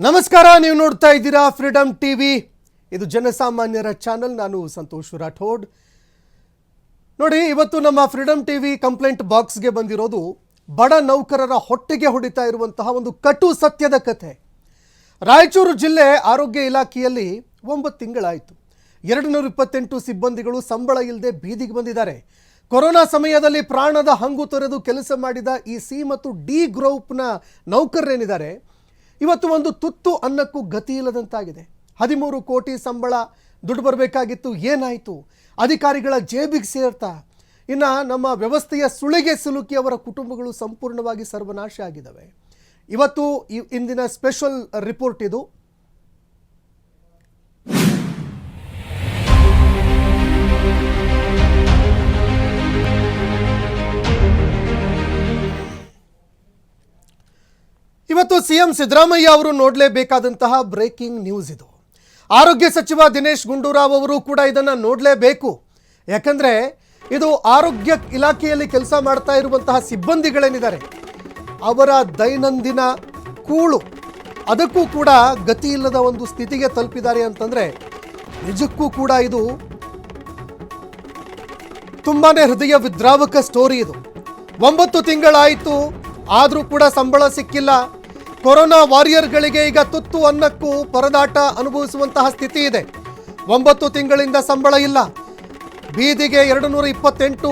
ನಮಸ್ಕಾರ, ನೀವು ನೋಡ್ತಾ ಇದ್ದೀರಾ ಫ್ರೀಡಮ್ ಟಿವಿ. ಇದು ಜನಸಾಮಾನ್ಯರ ಚಾನೆಲ್. ನಾನು ಸಂತೋಷ್ ರಾಠೋಡ್. ನೋಡಿ, ಇವತ್ತು ನಮ್ಮ ಫ್ರೀಡಮ್ ಟಿವಿ ಕಂಪ್ಲೇಂಟ್ ಬಾಕ್ಸ್ಗೆ ಬಂದಿರೋದು ಬಡ ನೌಕರರ ಹೊಟ್ಟೆಗೆ ಹೊಡಿತಾ ಇರುವಂತಹ ಒಂದು ಕಟು ಸತ್ಯದ ಕಥೆ. ರಾಯಚೂರು ಜಿಲ್ಲೆ ಆರೋಗ್ಯ ಇಲಾಖೆಯಲ್ಲಿ 9 ತಿಂಗಳಾಯಿತು. 228 ಸಿಬ್ಬಂದಿಗಳು ಸಂಬಳ ಇಲ್ಲದೆ ಬೀದಿಗೆ ಬಂದಿದ್ದಾರೆ. ಕೊರೋನಾ ಸಮಯದಲ್ಲಿ ಪ್ರಾಣದ ಹಂಗು ತೊರೆದು ಕೆಲಸ ಮಾಡಿದ ಈ ಸಿ ಮತ್ತು ಡಿ ಗ್ರೂಪ್ನ ನೌಕರರೇನಿದ್ದಾರೆ, ಇವತ್ತು ಒಂದು ತುತ್ತು ಅನ್ನಕ್ಕೂ ಗತಿ ಇಲ್ಲದಂತಾಗಿದೆ. 13 ಕೋಟಿ ಸಂಬಳ ದುಡ್ಡು ಬರಬೇಕಾಗಿತ್ತು, ಏನಾಯಿತು? ಅಧಿಕಾರಿಗಳ ಜೇಬಿಗೆ ಸೇರ್ತಾ ಇನ್ನು ನಮ್ಮ ವ್ಯವಸ್ಥೆಯ ಸುಳಿಗೆ ಸಿಲುಕಿ ಅವರ ಕುಟುಂಬಗಳು ಸಂಪೂರ್ಣವಾಗಿ ಸರ್ವನಾಶ ಆಗಿದ್ದಾವೆ. ಇವತ್ತು ಇಂದಿನ ಸ್ಪೆಷಲ್ ರಿಪೋರ್ಟ್ ಇದು. ಇವತ್ತು ಸಿಎಂ ಸಿದ್ದರಾಮಯ್ಯ ಅವರು ನೋಡಲೇಬೇಕಾದಂತಹ ಬ್ರೇಕಿಂಗ್ ನ್ಯೂಸ್ ಇದು. ಆರೋಗ್ಯ ಸಚಿವ ದಿನೇಶ್ ಗುಂಡೂರಾವ್ ಅವರು ಕೂಡ ಇದನ್ನು ನೋಡಲೇಬೇಕು. ಯಾಕಂದರೆ ಇದು ಆರೋಗ್ಯ ಇಲಾಖೆಯಲ್ಲಿ ಕೆಲಸ ಮಾಡ್ತಾ ಇರುವಂತಹ ಸಿಬ್ಬಂದಿಗಳೇನಿದ್ದಾರೆ, ಅವರ ದೈನಂದಿನ ಕೂಳು ಅದಕ್ಕೂ ಕೂಡ ಗತಿ ಇಲ್ಲದ ಒಂದು ಸ್ಥಿತಿಗೆ ತಲುಪಿದ್ದಾರೆ ಅಂತಂದರೆ ನಿಜಕ್ಕೂ ಕೂಡ ಇದು ತುಂಬಾ ಹೃದಯ ವಿದ್ರಾವಕ ಸ್ಟೋರಿ ಇದು. 9 ತಿಂಗಳಾಯಿತು, ಆದರೂ ಕೂಡ ಸಂಬಳ ಸಿಕ್ಕಿಲ್ಲ. ಕೊರೋನಾ ವಾರಿಯರ್ಗಳಿಗೆ ಈಗ ತುತ್ತು ಅನ್ನಕ್ಕೂ ಪರದಾಟ ಅನುಭವಿಸುವಂತಹ ಸ್ಥಿತಿ ಇದೆ. 9 ತಿಂಗಳಿಂದ ಸಂಬಳ ಇಲ್ಲ. ಬೀದಿಗೆ 228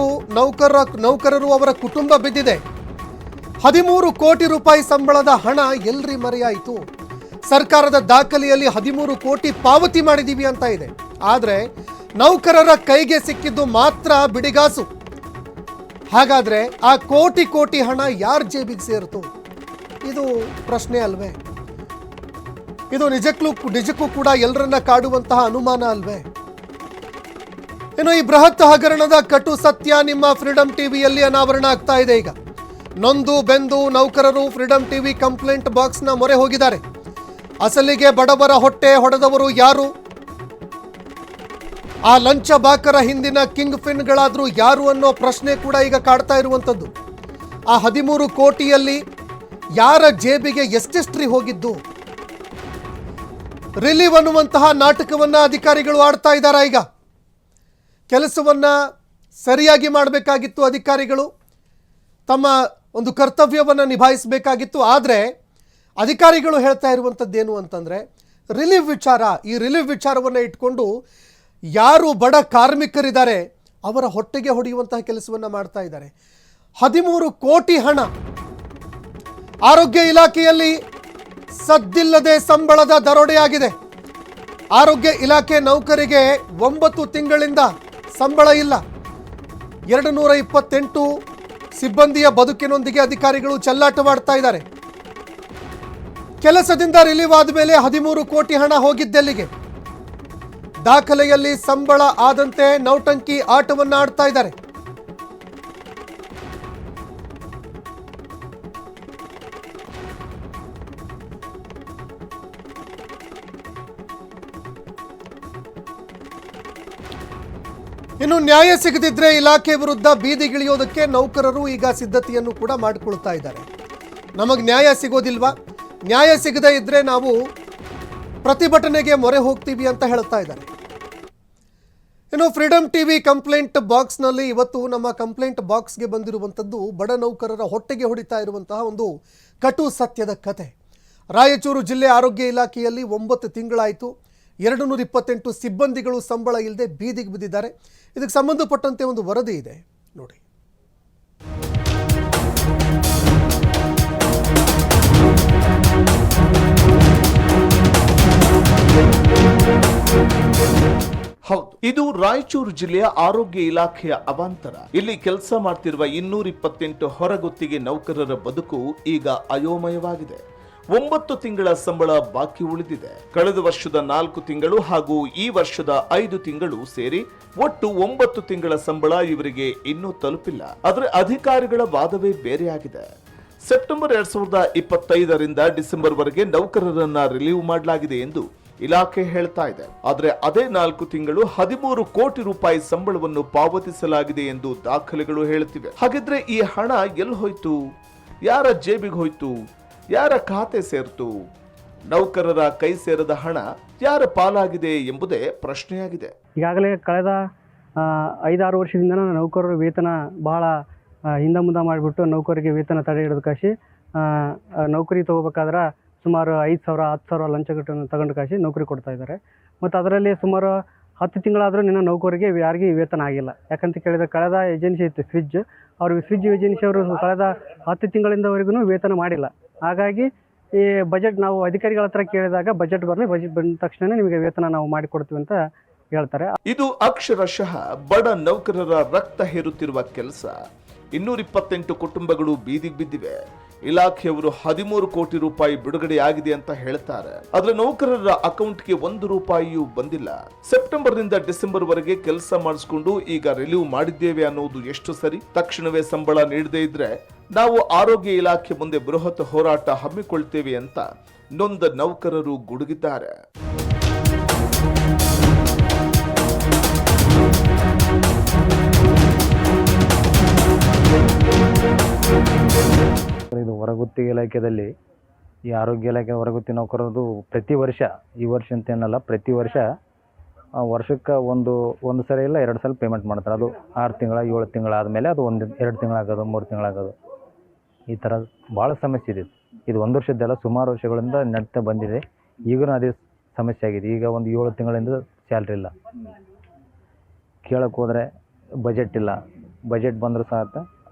ನೌಕರರು ಅವರ ಕುಟುಂಬ ಬಿದ್ದಿದೆ. 13 ಕೋಟಿ ರೂಪಾಯಿ ಸಂಬಳದ ಹಣ ಎಲ್ರಿ ಮರೆಯಾಯಿತು? ಸರ್ಕಾರದ ದಾಖಲೆಯಲ್ಲಿ 13 ಕೋಟಿ ಪಾವತಿ ಮಾಡಿದ್ದೀವಿ ಅಂತ ಇದೆ. ಆದರೆ ನೌಕರರ ಕೈಗೆ ಸಿಕ್ಕಿದ್ದು ಮಾತ್ರ ಬಿಡಿಗಾಸು. ಹಾಗಾದ್ರೆ ಆ ಕೋಟಿ ಹಣ ಯಾರ ಜೇಬಿಗೆ ಸೇರಿತು? ಇದು ಪ್ರಶ್ನೆ ಅಲ್ವೇ? ಇದು ನಿಜಕ್ಕೂ ಕೂಡ ಎಲ್ಲರನ್ನ ಕಾಡುವಂತಹ ಅನುಮಾನ ಅಲ್ವೇ? ಇನ್ನು ಈ ಬೃಹತ್ ಹಗರಣದ ಕಟು ಸತ್ಯ ನಿಮ್ಮ ಫ್ರೀಡಮ್ ಟಿವಿಯಲ್ಲಿ ಅನಾವರಣ ಆಗ್ತಾ ಇದೆ. ಈಗ ನೊಂದು ಬೆಂದು ನೌಕರರು ಫ್ರೀಡಮ್ ಟಿವಿ ಕಂಪ್ಲೇಂಟ್ ಬಾಕ್ಸ್ನ ಮೊರೆ ಹೋಗಿದ್ದಾರೆ. ಅಸಲಿಗೆ ಬಡವರ ಹೊಟ್ಟೆ ಹೊಡೆದವರು ಯಾರು? ಆ ಲಂಚ ಬಾಕರ ಹಿಂದಿನ ಕಿಂಗ್ ಫಿನ್ಗಳಾದ್ರೂ ಯಾರು ಅನ್ನೋ ಪ್ರಶ್ನೆ ಕೂಡ ಈಗ ಕಾಡ್ತಾ ಇರುವಂಥದ್ದು. ಆ 13 ಕೋಟಿಯಲ್ಲಿ ಯಾರ ಜೇಬಿಗೆ ಎಷ್ಟೆಷ್ಟ್ರಿ ಹೋಗಿದ್ದು? ರಿಲೀವ್ ಅನ್ನುವಂತಹ ನಾಟಕವನ್ನ ಅಧಿಕಾರಿಗಳು ಆಡ್ತಾ ಇದ್ದಾರೆ. ಈಗ ಕೆಲಸವನ್ನ ಸರಿಯಾಗಿ ಮಾಡಬೇಕಾಗಿತ್ತು, ಅಧಿಕಾರಿಗಳು ತಮ್ಮ ಒಂದು ಕರ್ತವ್ಯವನ್ನು ನಿಭಾಯಿಸಬೇಕಾಗಿತ್ತು. ಆದರೆ ಅಧಿಕಾರಿಗಳು ಹೇಳ್ತಾ ಇರುವಂಥದ್ದೇನು ಅಂತಂದರೆ, ಈ ರಿಲೀವ್ ವಿಚಾರವನ್ನು ಇಟ್ಕೊಂಡು ಯಾರು ಬಡ ಕಾರ್ಮಿಕರಿದ್ದಾರೆ ಅವರ ಹೊಟ್ಟೆಗೆ ಹೊಡೆಯುವಂತಹ ಕೆಲಸವನ್ನು ಮಾಡ್ತಾ ಇದ್ದಾರೆ. 13 ಕೋಟಿ ಹಣ ಆರೋಗ್ಯ ಇಲಾಖೆಯಲ್ಲಿ ಸದ್ದಿಲ್ಲದೆ ಸಂಬಳದ ದರೋಡೆಯಾಗಿದೆ. ಆರೋಗ್ಯ ಇಲಾಖೆ ನೌಕರಿಗೆ 9 ತಿಂಗಳಿಂದ ಸಂಬಳ ಇಲ್ಲ. 228 ಸಿಬ್ಬಂದಿಯ ಬದುಕಿನೊಂದಿಗೆ ಅಧಿಕಾರಿಗಳು ಚೆಲ್ಲಾಟವಾಡ್ತಾ ಇದ್ದಾರೆ. ಕೆಲಸದಿಂದ ರಿಲೀವ್ ಆದ ಮೇಲೆ 13 ಕೋಟಿ ಹಣ ಹೋಗಿದ್ದೆಲ್ಲಿಗೆ? ದಾಖಲೆಯಲ್ಲಿ ಸಂಬಳ ಆದಂತೆ ನೌಟಂಕಿ ಆಟವನ್ನು ಆಡ್ತಾ ಇದ್ದಾರೆ. ಇನ್ನು ನ್ಯಾಯ ಸಿಗದಿದ್ರೆ ಇಲಾಖೆ ವಿರುದ್ಧ ಬೀದಿಗಿಳಿಯೋದಕ್ಕೆ ನೌಕರರು ಈಗ ಸಿದ್ಧತೆಯನ್ನು ಕೂಡ ಮಾಡಿಕೊಳ್ತಾ ಇದ್ದಾರೆ. ನಮಗೆ ನ್ಯಾಯ ಸಿಗೋದಿಲ್ವಾ? ನ್ಯಾಯ ಸಿಗದೇ ಇದ್ರೆ ನಾವು ಪ್ರತಿಭಟನೆಗೆ ಮೊರೆ ಹೋಗ್ತೀವಿ ಅಂತ ಹೇಳ್ತಾ ಇದ್ದಾರೆ. ಇನ್ನು ಫ್ರೀಡಮ್ ಟಿವಿ ಕಂಪ್ಲೇಂಟ್ ಬಾಕ್ಸ್ನಲ್ಲಿ ಇವತ್ತು ನಮ್ಮ ಕಂಪ್ಲೇಂಟ್ ಬಾಕ್ಸ್ಗೆ ಬಂದಿರುವಂಥದ್ದು ಬಡ ನೌಕರರ ಹೊಟ್ಟೆಗೆ ಹೊಡಿತಾ ಇರುವಂತಹ ಒಂದು ಕಟು ಸತ್ಯದ ಕತೆ. ರಾಯಚೂರು ಜಿಲ್ಲೆ ಆರೋಗ್ಯ ಇಲಾಖೆಯಲ್ಲಿ 9 ತಿಂಗಳಾಯಿತು. 228 ಸಿಬ್ಬಂದಿಗಳು ಸಂಬಳ ಇಲ್ಲದೆ ಬೀದಿಗೆ ಬಿದ್ದಿದ್ದಾರೆ. ಇದಕ್ಕೆ ಸಂಬಂಧಪಟ್ಟಂತೆ ಒಂದು ವರದಿ ಇದೆ ನೋಡಿ. ಹೌದು, ಇದು ರಾಯಚೂರು ಜಿಲ್ಲೆಯ ಆರೋಗ್ಯ ಇಲಾಖೆಯ ಅವಾಂತರ. ಇಲ್ಲಿ ಕೆಲಸ ಮಾಡ್ತಿರುವ 228 ಹೊರಗುತ್ತಿಗೆ ನೌಕರರ ಬದುಕು ಈಗ ಅಯೋಮಯವಾಗಿದೆ. 9 ತಿಂಗಳ ಸಂಬಳ ಬಾಕಿ ಉಳಿದಿದೆ. ಕಳೆದ ವರ್ಷದ 4 ತಿಂಗಳು ಹಾಗೂ ಈ ವರ್ಷದ 5 ತಿಂಗಳು ಸೇರಿ ಒಟ್ಟು 9 ತಿಂಗಳ ಸಂಬಳ ಇವರಿಗೆ ಇನ್ನೂ ತಲುಪಿಲ್ಲ. ಆದರೆ ಅಧಿಕಾರಿಗಳ ವಾದವೇ ಬೇರೆಯಾಗಿದೆ. ಸೆಪ್ಟೆಂಬರ್ 2025ರಿಂದ ಡಿಸೆಂಬರ್ ವರೆಗೆ ನೌಕರರನ್ನ ರಿಲೀವ್ ಮಾಡಲಾಗಿದೆ ಎಂದು ಇಲಾಖೆ ಹೇಳ್ತಾ ಇದೆ. ಆದರೆ ಅದೇ 4 ತಿಂಗಳು 13 ಕೋಟಿ ರೂಪಾಯಿ ಸಂಬಳವನ್ನು ಪಾವತಿಸಲಾಗಿದೆ ಎಂದು ದಾಖಲೆಗಳು ಹೇಳುತ್ತಿವೆ. ಹಾಗಿದ್ರೆ ಈ ಹಣ ಎಲ್ಲಿ ಹೋಯ್ತು? ಯಾರ ಜೇಬಿಗೆ ಹೋಯ್ತು? ಯಾರ ಖಾತೆ ಸೇರ್ತು? ನೌಕರರ ಕೈ ಸೇರದ ಹಣ ಯಾರ ಪಾಲಾಗಿದೆ ಎಂಬುದೇ ಪ್ರಶ್ನೆಯಾಗಿದೆ. ಈಗಾಗಲೇ ಕಳೆದ 5-6 ವರ್ಷದಿಂದ ನೌಕರರ ವೇತನ ಬಹಳ ಹಿಂದೆ ಮುಂದೆ ಮಾಡಿಬಿಟ್ಟು ನೌಕರಿಗೆ ವೇತನ ತಡೆ ಹಿಡಿದು ಕಾಶಿ ನೌಕರಿ ತೊಗೋಬೇಕಾದ್ರೆ ಸುಮಾರು 5,000 10,000 ಲಂಚ ತಗೊಂಡು ಕಾಶಿ ನೌಕರಿ ಕೊಡ್ತಾ ಇದ್ದಾರೆ. ಮತ್ತು ಅದರಲ್ಲಿ ಸುಮಾರು 10 ತಿಂಗಳಾದರೂ ನಿನ್ನ ನೌಕರಿಗೆ ಯಾರಿಗೂ ವೇತನ ಆಗಿಲ್ಲ. ಯಾಕಂತ ಕೇಳಿದರೆ ಕಳೆದ ಏಜೆನ್ಸಿ ಇತ್ತು ಸ್ವಿಜ್, ಅವರು ಸ್ವಿಜ್ ಏಜೆನ್ಸಿ ಅವರು ಕಳೆದ 10 ತಿಂಗಳಿಂದವರೆಗೂ ವೇತನ ಮಾಡಿಲ್ಲ. ಹಾಗಾಗಿ ಈ ಬಜೆಟ್ ನಾವು ಅಧಿಕಾರಿಗಳ ಹತ್ರ ಕೇಳಿದಾಗ ಬಜೆಟ್ ಬಂದ ತಕ್ಷಣ ನಿಮಗೆ ವೇತನ ನಾವು ಮಾಡಿಕೊಡ್ತೀವಿ ಅಂತ ಹೇಳ್ತಾರೆ. ಇದು ಅಕ್ಷರಶಃ ಬಡ ನೌಕರರ ರಕ್ತ ಹೇರುತ್ತಿರುವ ಕೆಲಸ. 228 ಕುಟುಂಬಗಳು ಬೀದಿಗೆ ಬಿದ್ದಿವೆ. ಇಲಾಖೆಯವರು 13 ಕೋಟಿ ರೂಪಾಯಿ ಬಿಡುಗಡೆ ಆಗಿದೆ ಅಂತ ಹೇಳ್ತಾರೆ. ಆದ್ರೆ ನೌಕರರ ಅಕೌಂಟ್ಗೆ 1 ರೂಪಾಯಿಯೂ ಬಂದಿಲ್ಲ. ಸೆಪ್ಟೆಂಬರ್ನಿಂದ ಡಿಸೆಂಬರ್ ವರೆಗೆ ಕೆಲಸ ಮಾಡಿಸಿಕೊಂಡು ಈಗ ರಿಲೀವ್ ಮಾಡಿದ್ದೇವೆ ಅನ್ನೋದು ಎಷ್ಟು ಸರಿ? ತಕ್ಷಣವೇ ಸಂಬಳ ನೀಡದೇ ಇದ್ರೆ ನಾವು ಆರೋಗ್ಯ ಇಲಾಖೆ ಮುಂದೆ ಬೃಹತ್ ಹೋರಾಟ ಹಮ್ಮಿಕೊಳ್ತೇವೆ ಅಂತ ನೊಂದ ನೌಕರರು ಗುಡುಗಿದ್ದಾರೆ. ಇದು ಹೊರಗುತ್ತಿಗೆ ಇಲಾಖೆಯಲ್ಲಿ ಈ ಆರೋಗ್ಯ ಇಲಾಖೆ ಹೊರಗುತ್ತಿ ನೌಕರರದು ಪ್ರತಿ ವರ್ಷ, ಈ ವರ್ಷ ಅಂತೇನಲ್ಲ, ಪ್ರತಿ ವರ್ಷ ವರ್ಷಕ್ಕೆ ಒಂದು ಸಲ ಇಲ್ಲ 2 ಸಲ ಪೇಮೆಂಟ್ ಮಾಡ್ತಾರೆ. ಅದು 6 ತಿಂಗಳ 7 ತಿಂಗಳಾದಮೇಲೆ ಅದು 2 ತಿಂಗಳಾಗೋದು 3 ತಿಂಗಳಾಗೋದು, ಈ ಥರ ಭಾಳ ಸಮಸ್ಯೆ ಇದೆ. ಇದು 1 ವರ್ಷದ್ದೆಲ್ಲ ಸುಮಾರು ವರ್ಷಗಳಿಂದ ನಡ್ತಾ ಬಂದಿದೆ. ಈಗೂ ಅದೇ ಸಮಸ್ಯೆ ಆಗಿದೆ. ಈಗ ಒಂದು 7 ತಿಂಗಳಿಂದ ಸ್ಯಾಲ್ರಿ ಇಲ್ಲ. ಕೇಳಕ್ಕೆ ಹೋದರೆ ಬಜೆಟ್ ಇಲ್ಲ. ಬಜೆಟ್ ಬಂದರೂ ಸಹ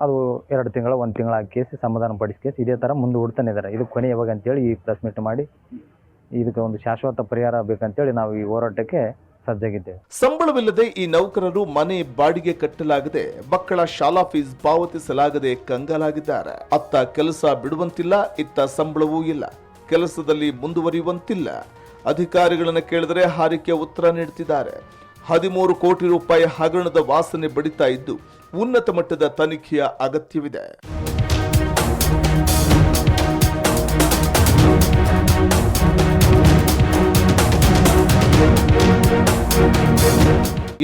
ಅದು 2 ತಿಂಗಳ 1 ತಿಂಗಳ ಕೇಸಿ ಸಮಾಧಾನ ಪಡಿಸಿ ಇದೇ ಥರ ಮುಂದೂಡ್ತಾನೆ ಇದ್ದಾರೆ. ಇದು ಕೊನೆ ಯಾವಾಗ ಅಂತೇಳಿ ಈ ಪ್ರೆಸ್ ಮೀಟ್ ಮಾಡಿ ಇದಕ್ಕೆ ಒಂದು ಶಾಶ್ವತ ಪರಿಹಾರ ಬೇಕಂತೇಳಿ ನಾವು ಈ ಹೋರಾಟಕ್ಕೆ ಸಜ್ಜಾಗಿದ್ದೇವೆ. ಸಂಬಳವಿಲ್ಲದೆ ಈ ನೌಕರರು ಮನೆ ಬಾಡಿಗೆ ಕಟ್ಟಲಾಗದೆ, ಮಕ್ಕಳ ಶಾಲಾ ಫೀಸ್ ಪಾವತಿಸಲಾಗದೆ ಕಂಗಾಲಾಗಿದ್ದಾರೆ. ಅತ್ತ ಕೆಲಸ ಬಿಡುವಂತಿಲ್ಲ, ಇತ್ತ ಸಂಬಳವೂ ಇಲ್ಲ, ಕೆಲಸದಲ್ಲಿ ಮುಂದುವರಿಯುವಂತಿಲ್ಲ. ಅಧಿಕಾರಿಗಳನ್ನ ಕೇಳಿದರೆ ಹಾರಿಕೆ ಉತ್ತರ ನೀಡುತ್ತಿದ್ದಾರೆ. 13 ಕೋಟಿ ರೂಪಾಯಿ ಹಗರಣದ ವಾಸನೆ ಬಡಿತಾ ಇದ್ದು ಉನ್ನತ ಮಟ್ಟದ ತನಿಖೆಯ ಅಗತ್ಯವಿದೆ.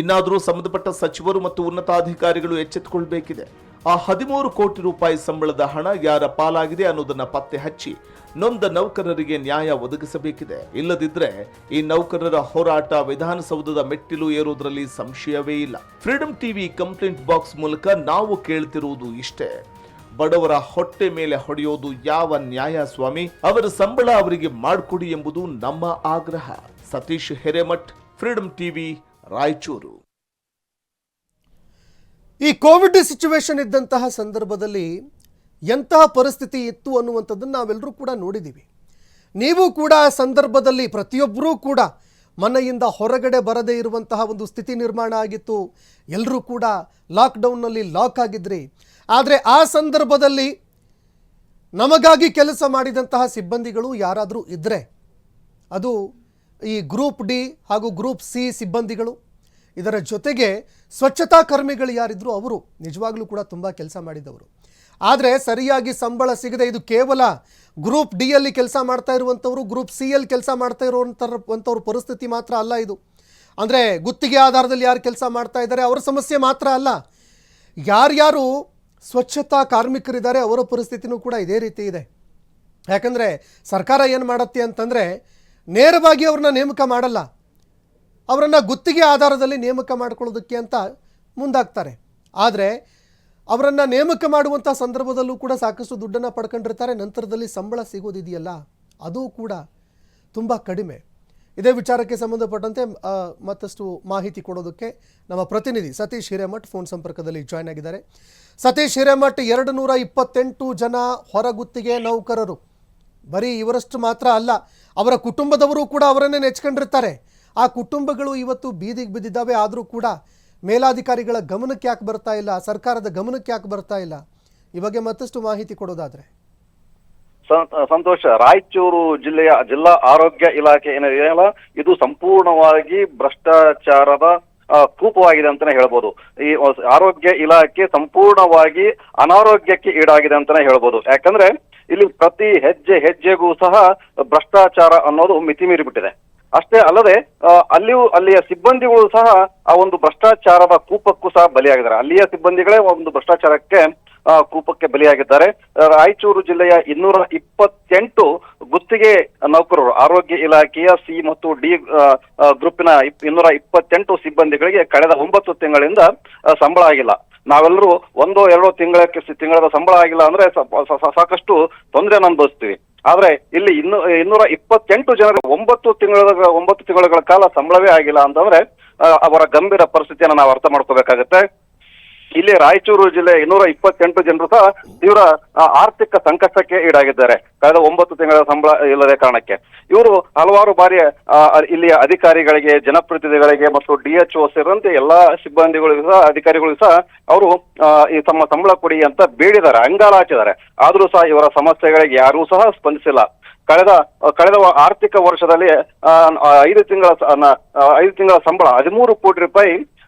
ಇನ್ನಾದರೂ ಸಂಬಂಧಪಟ್ಟ ಸಚಿವರು ಮತ್ತು ಉನ್ನತಾಧಿಕಾರಿಗಳು ಎಚ್ಚೆತ್ತುಕೊಳ್ಳಬೇಕಿದೆ. ಆ 13 ಕೋಟಿ ರೂಪಾಯಿ ಸಂಬಳದ ಹಣ ಯಾರ ಪಾಲಾಗಿದೆ ಅನ್ನೋದನ್ನ ಪತ್ತೆ ಹಚ್ಚಿ ನೊಂದ ನೌಕರರಿಗೆ ನ್ಯಾಯ ಒದಗಿಸಬೇಕಿದೆ. ಇಲ್ಲದಿದ್ರೆ ಈ ನೌಕರರ ಹೋರಾಟ ವಿಧಾನಸೌಧದ ಮೆಟ್ಟಿಲು ಏರೋದ್ರಲ್ಲಿ ಸಂಶಯವೇ ಇಲ್ಲ. ಫ್ರೀಡಂ ಟಿವಿ ಕಂಪ್ಲೇಂಟ್ ಬಾಕ್ಸ್ ಮೂಲಕ ನಾವು ಕೇಳ್ತಿರುವುದು ಇಷ್ಟೇ: ಬಡವರ ಹೊಟ್ಟೆ ಮೇಲೆ ಹೊಡೆಯೋದು ಯಾವ ನ್ಯಾಯ ಸ್ವಾಮಿ? ಅವರ ಸಂಬಳ ಅವರಿಗೆ ಮಾಡಿಕೊಡಿ ಎಂಬುದು ನಮ್ಮ ಆಗ್ರಹ. Satish Hiremath, freedom TV, Raichur. ಈ ಕೋವಿಡ್ ಸಿಚುವೇಶನ್ ಇದ್ದಂತಹ ಸಂದರ್ಭದಲ್ಲಿ ಎಂತಹ ಪರಿಸ್ಥಿತಿ ಇತ್ತು ಅನ್ನುವಂಥದ್ದನ್ನು ನಾವೆಲ್ಲರೂ ಕೂಡ ನೋಡಿದ್ದೀವಿ. ನೀವು ಕೂಡ ಆ ಸಂದರ್ಭದಲ್ಲಿ ಪ್ರತಿಯೊಬ್ಬರೂ ಕೂಡ ಮನೆಯಿಂದ ಹೊರಗಡೆ ಬರದೇ ಇರುವಂತಹ ಒಂದು ಸ್ಥಿತಿ ನಿರ್ಮಾಣ ಆಗಿತ್ತು. ಎಲ್ಲರೂ ಕೂಡ ಲಾಕ್ಡೌನ್ನಲ್ಲಿ ಲಾಕ್ ಆಗಿದ್ರಿ. ಆದರೆ ಆ ಸಂದರ್ಭದಲ್ಲಿ ನಮಗಾಗಿ ಕೆಲಸ ಮಾಡಿದಂತಹ ಸಿಬ್ಬಂದಿಗಳು ಯಾರಾದರೂ ಇದ್ದರೆ ಅದು ಈ ಗ್ರೂಪ್ ಡಿ ಹಾಗೂ ಗ್ರೂಪ್ ಸಿ ಸಿಬ್ಬಂದಿಗಳು, ಇದರ ಜೊತೆಗೆ ಸ್ವಚ್ಛತಾ ಕರ್ಮಿಗಳು ಯಾರಿದ್ರು ಅವರು ನಿಜವಾಗ್ಲೂ ಕೂಡ ತುಂಬ ಕೆಲಸ ಮಾಡಿದವರು. ಆದರೆ ಸರಿಯಾಗಿ ಸಂಬಳ ಸಿಗದೆ, ಇದು ಕೇವಲ ಗ್ರೂಪ್ ಡಿ ಯಲ್ಲಿ ಕೆಲಸ ಮಾಡ್ತಾ ಇರುವಂಥವ್ರು, ಗ್ರೂಪ್ ಸಿ ಯಲ್ಲಿ ಕೆಲಸ ಮಾಡ್ತಾ ಇರುವಂಥವ್ರ ಪರಿಸ್ಥಿತಿ ಮಾತ್ರ ಅಲ್ಲ ಇದು. ಅಂದರೆ ಗುತ್ತಿಗೆ ಆಧಾರದಲ್ಲಿ ಯಾರು ಕೆಲಸ ಮಾಡ್ತಾ ಇದ್ದಾರೆ ಅವರ ಸಮಸ್ಯೆ ಮಾತ್ರ ಅಲ್ಲ, ಯಾರ್ಯಾರು ಸ್ವಚ್ಛತಾ ಕಾರ್ಮಿಕರಿದ್ದಾರೆ ಅವರ ಪರಿಸ್ಥಿತಿನೂ ಕೂಡ ಇದೇ ರೀತಿ ಇದೆ. ಯಾಕಂದರೆ ಸರ್ಕಾರ ಏನು ಮಾಡುತ್ತೆ ಅಂತಂದರೆ ನೇರವಾಗಿ ಅವ್ರನ್ನ ನೇಮಕ ಮಾಡಲ್ಲ, ಅವರನ್ನು ಗುತ್ತಿಗೆ ಆಧಾರದಲ್ಲಿ ನೇಮಕ ಮಾಡ್ಕೊಳ್ಳೋದಕ್ಕೆ ಅಂತ ಮುಂದಾಗ್ತಾರೆ. ಆದರೆ ಅವರನ್ನು ನೇಮಕ ಮಾಡುವಂಥ ಸಂದರ್ಭದಲ್ಲೂ ಕೂಡ ಸಾಕಷ್ಟು ದುಡ್ಡನ್ನು ಪಡ್ಕೊಂಡಿರ್ತಾರೆ. ನಂತರದಲ್ಲಿ ಸಂಬಳ ಸಿಗೋದಿದೆಯಲ್ಲ ಅದು ಕೂಡ ತುಂಬ ಕಡಿಮೆ. ಇದೇ ವಿಚಾರಕ್ಕೆ ಸಂಬಂಧಪಟ್ಟಂತೆ ಮತ್ತಷ್ಟು ಮಾಹಿತಿ ಕೊಡೋದಕ್ಕೆ ನಮ್ಮ ಪ್ರತಿನಿಧಿ ಸತೀಶ್ ಹಿರೇಮಠ್ ಫೋನ್ ಸಂಪರ್ಕದಲ್ಲಿ ಜಾಯ್ನ್ ಆಗಿದ್ದಾರೆ. ಸತೀಶ್ ಹಿರೇಮಠ್, 228 ಜನ ಹೊರಗುತ್ತಿಗೆ ನೌಕರರು, ಬರೀ ಇವರಷ್ಟು ಮಾತ್ರ ಅಲ್ಲ, ಅವರ ಕುಟುಂಬದವರು ಕೂಡ ಅವರನ್ನೇ ನೆಚ್ಕೊಂಡಿರ್ತಾರೆ. ಆ ಕುಟುಂಬಗಳು ಇವತ್ತು ಬೀದಿಗೆ ಬಿದ್ದಿದ್ದಾವೆ. ಆದರೂ ಕೂಡ ಮೇಲಾಧಿಕಾರಿಗಳ ಗಮನಕ್ಕೆ ಯಾಕೆ ಬರ್ತಾ ಇಲ್ಲ, ಸರ್ಕಾರದ ಗಮನಕ್ಕೆ ಯಾಕೆ ಬರ್ತಾ ಇಲ್ಲ? ಈ ಬಗ್ಗೆ ಮತ್ತಷ್ಟು ಮಾಹಿತಿ ಕೊಡೋದಾದ್ರೆ. ಸಂತೋಷ, ರಾಯಚೂರು ಜಿಲ್ಲೆಯ ಜಿಲ್ಲಾ ಆರೋಗ್ಯ ಇಲಾಖೆ ಏನಿದೆಯಲ್ಲ, ಇದು ಸಂಪೂರ್ಣವಾಗಿ ಭ್ರಷ್ಟಾಚಾರದ ಕೂಪವಾಗಿದೆ ಅಂತಾನೆ ಹೇಳ್ಬೋದು. ಈ ಆರೋಗ್ಯ ಇಲಾಖೆ ಸಂಪೂರ್ಣವಾಗಿ ಅನಾರೋಗ್ಯಕ್ಕೆ ಈಡಾಗಿದೆ ಅಂತಾನೆ ಹೇಳ್ಬೋದು. ಯಾಕಂದ್ರೆ ಇಲ್ಲಿ ಪ್ರತಿ ಹೆಜ್ಜೆಗೂ ಸಹ ಭ್ರಷ್ಟಾಚಾರ ಅನ್ನೋದು ಮಿತಿಮೀರಿ ಬಿಟ್ಟಿದೆ. ಅಷ್ಟೇ ಅಲ್ಲದೆ ಅಲ್ಲಿಯ ಸಿಬ್ಬಂದಿಗಳು ಸಹ ಆ ಒಂದು ಭ್ರಷ್ಟಾಚಾರದ ಕೂಪಕ್ಕೂ ಸಹ ಬಲಿಯಾಗಿದ್ದಾರೆ. ಅಲ್ಲಿಯ ಸಿಬ್ಬಂದಿಗಳೇ ಒಂದು ಭ್ರಷ್ಟಾಚಾರಕ್ಕೆ ಕೂಪಕ್ಕೆ ಬಲಿಯಾಗಿದ್ದಾರೆ. ರಾಯಚೂರು ಜಿಲ್ಲೆಯ 228 ಗುತ್ತಿಗೆ ನೌಕರರು, ಆರೋಗ್ಯ ಇಲಾಖೆಯ ಸಿ ಮತ್ತು ಡಿ ಗ್ರೂಪಿನ 228 ಸಿಬ್ಬಂದಿಗಳಿಗೆ ಕಳೆದ 9 ತಿಂಗಳಿಂದ ಸಂಬಳ ಆಗಿಲ್ಲ. ನಾವೆಲ್ಲರೂ 1-2 ತಿಂಗಳ ಸಂಬಳ ಆಗಿಲ್ಲ ಅಂದ್ರೆ ಸಾಕಷ್ಟು ತೊಂದರೆ ಅನುಭವಿಸ್ತೀವಿ. ಆದ್ರೆ ಇಲ್ಲಿ 228 ಜನರಿಗೆ 9 ತಿಂಗಳ ಕಾಲ ಸಂಬಳವೇ ಆಗಿಲ್ಲ ಅಂತಂದ್ರೆ ಅವರ ಗಂಭೀರ ಪರಿಸ್ಥಿತಿಯನ್ನು ನಾವು ಅರ್ಥ ಮಾಡ್ಕೋಬೇಕಾಗತ್ತೆ. ಇಲ್ಲಿ ರಾಯಚೂರು ಜಿಲ್ಲೆ 228 ಜನರು ಸಹ ತೀವ್ರ ಆರ್ಥಿಕ ಸಂಕಷ್ಟಕ್ಕೆ ಈಡಾಗಿದ್ದಾರೆ ಕಳೆದ 9 ತಿಂಗಳ ಸಂಬಳ ಇಲ್ಲದೆ ಕಾರಣಕ್ಕೆ. ಇವರು ಹಲವಾರು ಬಾರಿ ಇಲ್ಲಿಯ ಅಧಿಕಾರಿಗಳಿಗೆ, ಜನಪ್ರತಿನಿಧಿಗಳಿಗೆ ಮತ್ತು DHO ಸೇರಿದಂತೆ ಎಲ್ಲಾ ಸಿಬ್ಬಂದಿಗಳಿಗೂ ಸಹ, ಅಧಿಕಾರಿಗಳಿಗೂ ಸಹ ಅವರು ಈ ತಮ್ಮ ಸಂಬಳ ಕೊಡಿ ಅಂತ ಬೇಡಿದ್ದಾರೆ, ಅಂಗಾಲಾಚಿದ್ದಾರೆ. ಆದ್ರೂ ಸಹ ಇವರ ಸಮಸ್ಯೆಗಳಿಗೆ ಯಾರೂ ಸಹ ಸ್ಪಂದಿಸಿಲ್ಲ. ಕಳೆದ ಆರ್ಥಿಕ ವರ್ಷದಲ್ಲಿ 5 ತಿಂಗಳ ಸಂಬಳ 13 ಕೋಟಿ ರೂಪಾಯಿ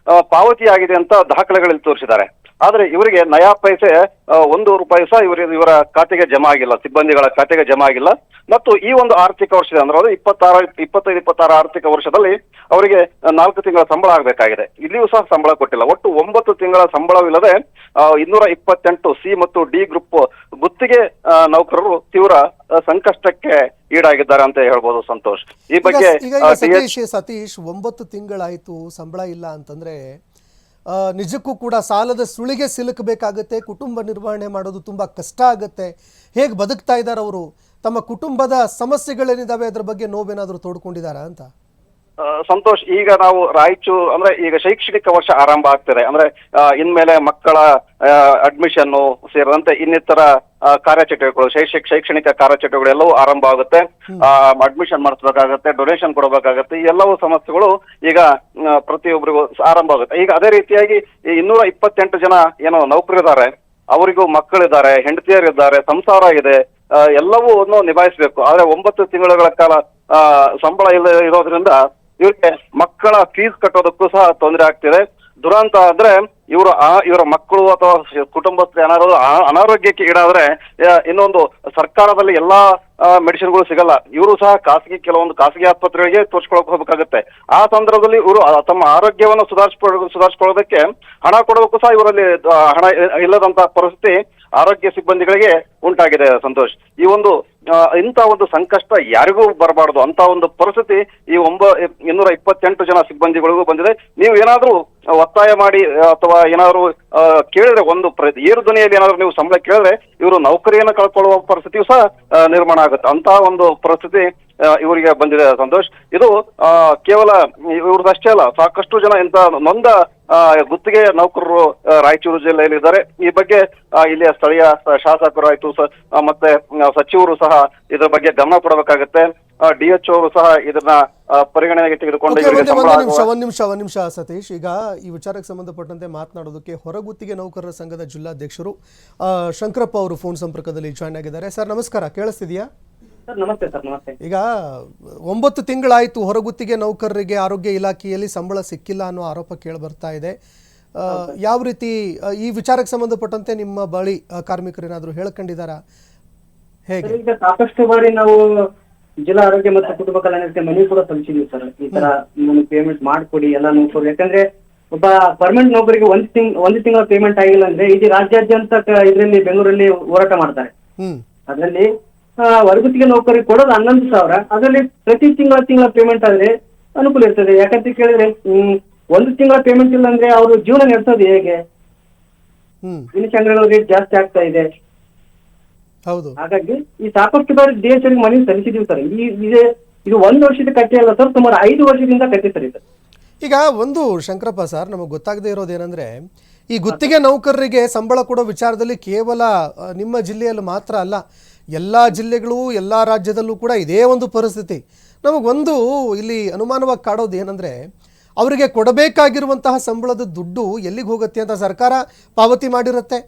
ಪಾವತಿಯಾಗಿದೆ ಅಂತ ದಾಖಲೆಗಳಲ್ಲಿ ತೋರಿಸಿದ್ದಾರೆ. ಆದ್ರೆ ಇವರಿಗೆ ನಯಾ ಪೈಸೆ 1 ರೂಪಾಯಿ ಸಹ ಇವರ ಖಾತೆಗೆ ಜಮಾ ಆಗಿಲ್ಲ, ಸಿಬ್ಬಂದಿಗಳ ಖಾತೆಗೆ ಜಮಾ ಆಗಿಲ್ಲ. ಮತ್ತು ಈ ಒಂದು ಆರ್ಥಿಕ ವರ್ಷದ ಅಂದ್ರೆ 25-26 ಆರ್ಥಿಕ ವರ್ಷದಲ್ಲಿ ಅವರಿಗೆ 4 ತಿಂಗಳ ಸಂಬಳ ಆಗಬೇಕಾಗಿದೆ. ಇಲ್ಲಿಯೂ ಸಹ ಸಂಬಳ ಕೊಟ್ಟಿಲ್ಲ. ಒಟ್ಟು 9 ತಿಂಗಳ ಸಂಬಳವಿಲ್ಲದೆ 228 ಸಿ ಮತ್ತು ಡಿ ಗ್ರೂಪ್ ಗುತ್ತಿಗೆ ನೌಕರರು ತೀವ್ರ ಸಂಕಷ್ಟಕ್ಕೆ ಈಡಾಗಿದ್ದಾರೆ ಅಂತ ಹೇಳ್ಬೋದು. ಸಂತೋಷ್, ಈ ಬಗ್ಗೆ ಸತೀಶ್ 9 ತಿಂಗಳಾಯ್ತು ಸಂಬಳ ಇಲ್ಲ ಅಂತಂದ್ರೆ ನಿಜಕ್ಕೂ ಕೂಡ ಸಾಲದ ಸುಳಿಗೆ ಸಿಲುಕಬೇಕಾಗತ್ತೆ. ಕುಟುಂಬ ನಿರ್ವಹಣೆ ಮಾಡೋದು ತುಂಬಾ ಕಷ್ಟ ಆಗುತ್ತೆ. ಹೇಗೆ ಬದುಕ್ತಾ ಇದ್ದಾರೆ ಅವರು? ತಮ್ಮ ಕುಟುಂಬದ ಸಮಸ್ಯೆಗಳೇನಿದಾವೆ ಅದ್ರ ಬಗ್ಗೆ ನೋವೇನಾದ್ರೂ ತೋಡ್ಕೊಂಡಿದ್ದಾರಾ ಅಂತ? ಸಂತೋಷ್, ಈಗ ನಾವು ರಾಯಚೂರು ಅಂದ್ರೆ ಈಗ ಶೈಕ್ಷಣಿಕ ವರ್ಷ ಆರಂಭ ಆಗ್ತಿದೆ. ಅಂದ್ರೆ ಇನ್ಮೇಲೆ ಮಕ್ಕಳ ಅಡ್ಮಿಷನ್ ಸೇರಿದಂತೆ ಇನ್ನಿತರ ಕಾರ್ಯಚಟುವಟಿಕೆಗಳು, ಶೈಕ್ಷಣಿಕ ಕಾರ್ಯಚಟುವಟಿಕೆಗಳು ಎಲ್ಲವೂ ಆರಂಭ ಆಗುತ್ತೆ. ಅಡ್ಮಿಷನ್ ಮಾಡಿಸ್ಬೇಕಾಗತ್ತೆ, ಡೊನೇಷನ್ ಕೊಡಬೇಕಾಗತ್ತೆ. ಈ ಎಲ್ಲವೂ ಸಮಸ್ಯೆಗಳು ಈಗ ಪ್ರತಿಯೊಬ್ಬರಿಗೂ ಆರಂಭ ಆಗುತ್ತೆ. ಈಗ ಅದೇ ರೀತಿಯಾಗಿ ಈ 228 ಜನ ಏನೋ ನೌಕರಿದ್ದಾರೆ, ಅವರಿಗೂ ಮಕ್ಕಳಿದ್ದಾರೆ, ಹೆಂಡತಿಯರಿದ್ದಾರೆ, ಸಂಸಾರ ಇದೆ, ಎಲ್ಲವೂ ನಿಭಾಯಿಸಬೇಕು. ಆದ್ರೆ 9 ತಿಂಗಳ ಕಾಲ ಸಂಬಳ ಇರೋದ್ರಿಂದ ಇವ್ರಿಗೆ ಮಕ್ಕಳ ಫೀಸ್ ಕಟ್ಟೋದಕ್ಕೂ ಸಹ ತೊಂದರೆ ಆಗ್ತಿದೆ. ದುರಂತ ಅಂದ್ರೆ ಇವರ ಮಕ್ಕಳು ಅಥವಾ ಕುಟುಂಬಸ್ಥರು ಏನಾದ್ರು ಅನಾರೋಗ್ಯಕ್ಕೆ ಈಡಾದ್ರೆ ಇನ್ನೊಂದು ಸರ್ಕಾರದಲ್ಲಿ ಎಲ್ಲಾ ಮೆಡಿಸಿನ್ಗಳು ಸಿಗಲ್ಲ. ಇವರು ಸಹ ಕೆಲವೊಂದು ಖಾಸಗಿ ಆಸ್ಪತ್ರೆಗಳಿಗೆ ತೋರಿಸ್ಕೊಳಕ್ ಹೋಗ್ಬೇಕಾಗುತ್ತೆ. ಆ ಸಂದರ್ಭದಲ್ಲಿ ಇವರು ತಮ್ಮ ಆರೋಗ್ಯವನ್ನು ಸುಧಾರಿಸ್ಕೊಳ್ಳೋದಕ್ಕೆ ಹಣ ಕೊಡೋದಕ್ಕೂ ಸಹ ಇವರಲ್ಲಿ ಹಣ ಇಲ್ಲದಂತ ಪರಿಸ್ಥಿತಿ ಆರೋಗ್ಯ ಸಿಬ್ಬಂದಿಗಳಿಗೆ ಉಂಟಾಗಿದೆ. ಸಂತೋಷ್, ಇಂಥ ಒಂದು ಸಂಕಷ್ಟ ಯಾರಿಗೂ ಬರಬಾರ್ದು ಅಂತ ಒಂದು ಪರಿಸ್ಥಿತಿ ಈ 228 ಜನ ಸಿಬ್ಬಂದಿಗಳಿಗೂ ಬಂದಿದೆ. ನೀವು ಏನಾದ್ರೂ ಒತ್ತಾಯ ಮಾಡಿ ಅಥವಾ ಏನಾದ್ರು ಕೇಳಿದ್ರೆ, ಏರು ಧ್ವನಿಯಲ್ಲಿ ಏನಾದ್ರು ನೀವು ಸಂಬಳ ಕೇಳಿದ್ರೆ ಇವರು ನೌಕರಿಯನ್ನು ಕಳ್ಕೊಳ್ಳುವ ಪರಿಸ್ಥಿತಿಯು ಸಹ ನಿರ್ಮಾಣ ಆಗುತ್ತೆ. ಅಂತ ಒಂದು ಪರಿಸ್ಥಿತಿ ಇವರಿಗೆ ಬಂದಿದೆ. ಸಂತೋಷ್, ಇದು ಕೇವಲ ಇವ್ರದಷ್ಟೇ ಅಲ್ಲ, ಸಾಕಷ್ಟು ಜನ ಇಂಥ ನೊಂದ ಗುತ್ತಿಗೆ ನೌಕರರು ರಾಯಚೂರು ಜಿಲ್ಲೆಯಲ್ಲಿ ಇದ್ದಾರೆ. ಈ ಬಗ್ಗೆ ಇಲ್ಲಿಯ ಸ್ಥಳೀಯ ಶಾಸಕರು ಆಯ್ತು ಮತ್ತೆ ಸಚಿವರು ಸಹ ಇದರ ಬಗ್ಗೆ ಗಮನ ಕೊಡಬೇಕಾಗತ್ತೆ. DHO ಅವರು ಸಹ ಇದನ್ನ ಪರಿಗಣನೆಗೆ ತೆಗೆದುಕೊಂಡು ಒಂದ್ ನಿಮಿಷ ಸತೀಶ್, ಈಗ ಈ ವಿಚಾರಕ್ಕೆ ಸಂಬಂಧಪಟ್ಟಂತೆ ಮಾತನಾಡೋದಕ್ಕೆ ಹೊರಗುತ್ತಿಗೆ ನೌಕರರ ಸಂಘದ ಜಿಲ್ಲಾಧ್ಯಕ್ಷರು ಶಂಕರಪ್ಪ ಅವರು ಫೋನ್ ಸಂಪರ್ಕದಲ್ಲಿ ಜಾಯ್ನ್ ಆಗಿದ್ದಾರೆ. ಸರ್ ನಮಸ್ಕಾರ, ಕೇಳಿಸ್ತಿದ್ಯಾ? ನಮಸ್ತೆ ಸರ್. ನಮಸ್ತೆ. ಈಗ 9 ತಿಂಗಳಾಯ್ತು ಹೊರಗುತ್ತಿಗೆ ನೌಕರರಿಗೆ ಆರೋಗ್ಯ ಇಲಾಖೆಯಲ್ಲಿ ಸಂಬಳ ಸಿಕ್ಕಿಲ್ಲ ಅನ್ನೋ ಆರೋಪ ಕೇಳಿ ಬರ್ತಾ ಇದೆ. ಯಾವ ರೀತಿ ಈ ವಿಚಾರಕ್ಕೆ ಸಂಬಂಧಪಟ್ಟಂತೆ ನಿಮ್ಮ ಬಳಿ ಕಾರ್ಮಿಕರು ಏನಾದ್ರು ಹೇಳ್ಕೊಂಡಿದ್ದಾರಾ? ಹೇಗೆ? ಈಗ ಸಾಕಷ್ಟು ಬಾರಿ ನಾವು ಜಿಲ್ಲಾ ಆರೋಗ್ಯ ಮತ್ತು ಕುಟುಂಬ ಕಲ್ಯಾಣ ಮನವಿ ಕೂಡ ಸಲ್ಲಿಸಿದ್ವಿ ಸರ್. ಈ ತರ ಪೇಮೆಂಟ್ ಮಾಡ್ಕೊಡಿ ಎಲ್ಲ ನೌಕರು. ಯಾಕಂದ್ರೆ ಒಬ್ಬ ಪರ್ಮನೆಂಟ್ ನೌಕರಿಗೆ ಒಂದು ತಿಂಗಳ ಪೇಮೆಂಟ್ ಆಗಿಲ್ಲ ಅಂದ್ರೆ ಇಡೀ ರಾಜ್ಯಾದ್ಯಂತ ಇದರಲ್ಲಿ ಬೆಂಗಳೂರಲ್ಲಿ ಹೋರಾಟ ಮಾಡ್ತಾರೆ. ಅದರಲ್ಲಿ ಹೊರಗುತ್ತಿಗೆ ನೌಕರಿಗೆ ಕೊಡೋದು 11,000. ಅದರಲ್ಲಿ ಪ್ರತಿ ತಿಂಗಳ ಪೇಮೆಂಟ್ ಆದ್ರೆ ಅನುಕೂಲ ಇರ್ತದೆ. ಯಾಕಂತ ಕೇಳಿದ್ರೆ 1 ತಿಂಗಳ ಪೇಮೆಂಟ್ ಇಲ್ಲ ಅಂದ್ರೆ ಅವರು ಜೀವನ ನಡೆಸೋದು ಹೇಗೆ? ದಿನಸಿ ಅಂಗಡಿಗಳ ರೇಟ್ ಜಾಸ್ತಿ ಆಗ್ತಾ ಇದೆ. ಹೌದು. ಹಾಗಾಗಿ ಈ ಸಾಕಷ್ಟು ಬಾರಿ DHO ಮನವಿ ಸಲ್ಲಿಸಿದೀವಿ ಸರ್. ಇದು 1 ವರ್ಷದ ಕಟ್ಟೆ ಅಲ್ಲ ಸರ್, ಸುಮಾರು 5 ವರ್ಷದಿಂದ ಕಟ್ಟೆ ಸರ್ ಇದು. ಈಗ ಒಂದು ಶಂಕರಪ್ಪ ಸರ್, ನಮಗೆ ಗೊತ್ತಾಗದೇ ಇರೋದೇನೆಂದ್ರೆ, ಈ ಗುತ್ತಿಗೆ ನೌಕರರಿಗೆ ಸಂಬಳ ಕೊಡೋ ವಿಚಾರದಲ್ಲಿ ಕೇವಲ ನಿಮ್ಮ ಜಿಲ್ಲೆಯಲ್ಲಿ ಮಾತ್ರ ಅಲ್ಲ, ಎಲ್ಲ ಜಿಲ್ಲೆಗಳು ಎಲ್ಲ ರಾಜ್ಯದಲ್ಲೂ ಕೂಡ ಇದೇ ಒಂದು ಪರಿಸ್ಥಿತಿ. ನಮಗೊಂದು ಇಲ್ಲಿ ಅನುಮಾನವಾಗಿ ಕಾಡೋದು ಏನಂದರೆ, ಅವರಿಗೆ ಕೊಡಬೇಕಾಗಿರುವಂತಹ ಸಂಬಳದ ದುಡ್ಡು ಎಲ್ಲಿಗೆ ಹೋಗುತ್ತೆ ಅಂತ ಸರ್ಕಾರ ಪಾವತಿ ಮಾಡಿರುತ್ತೆ.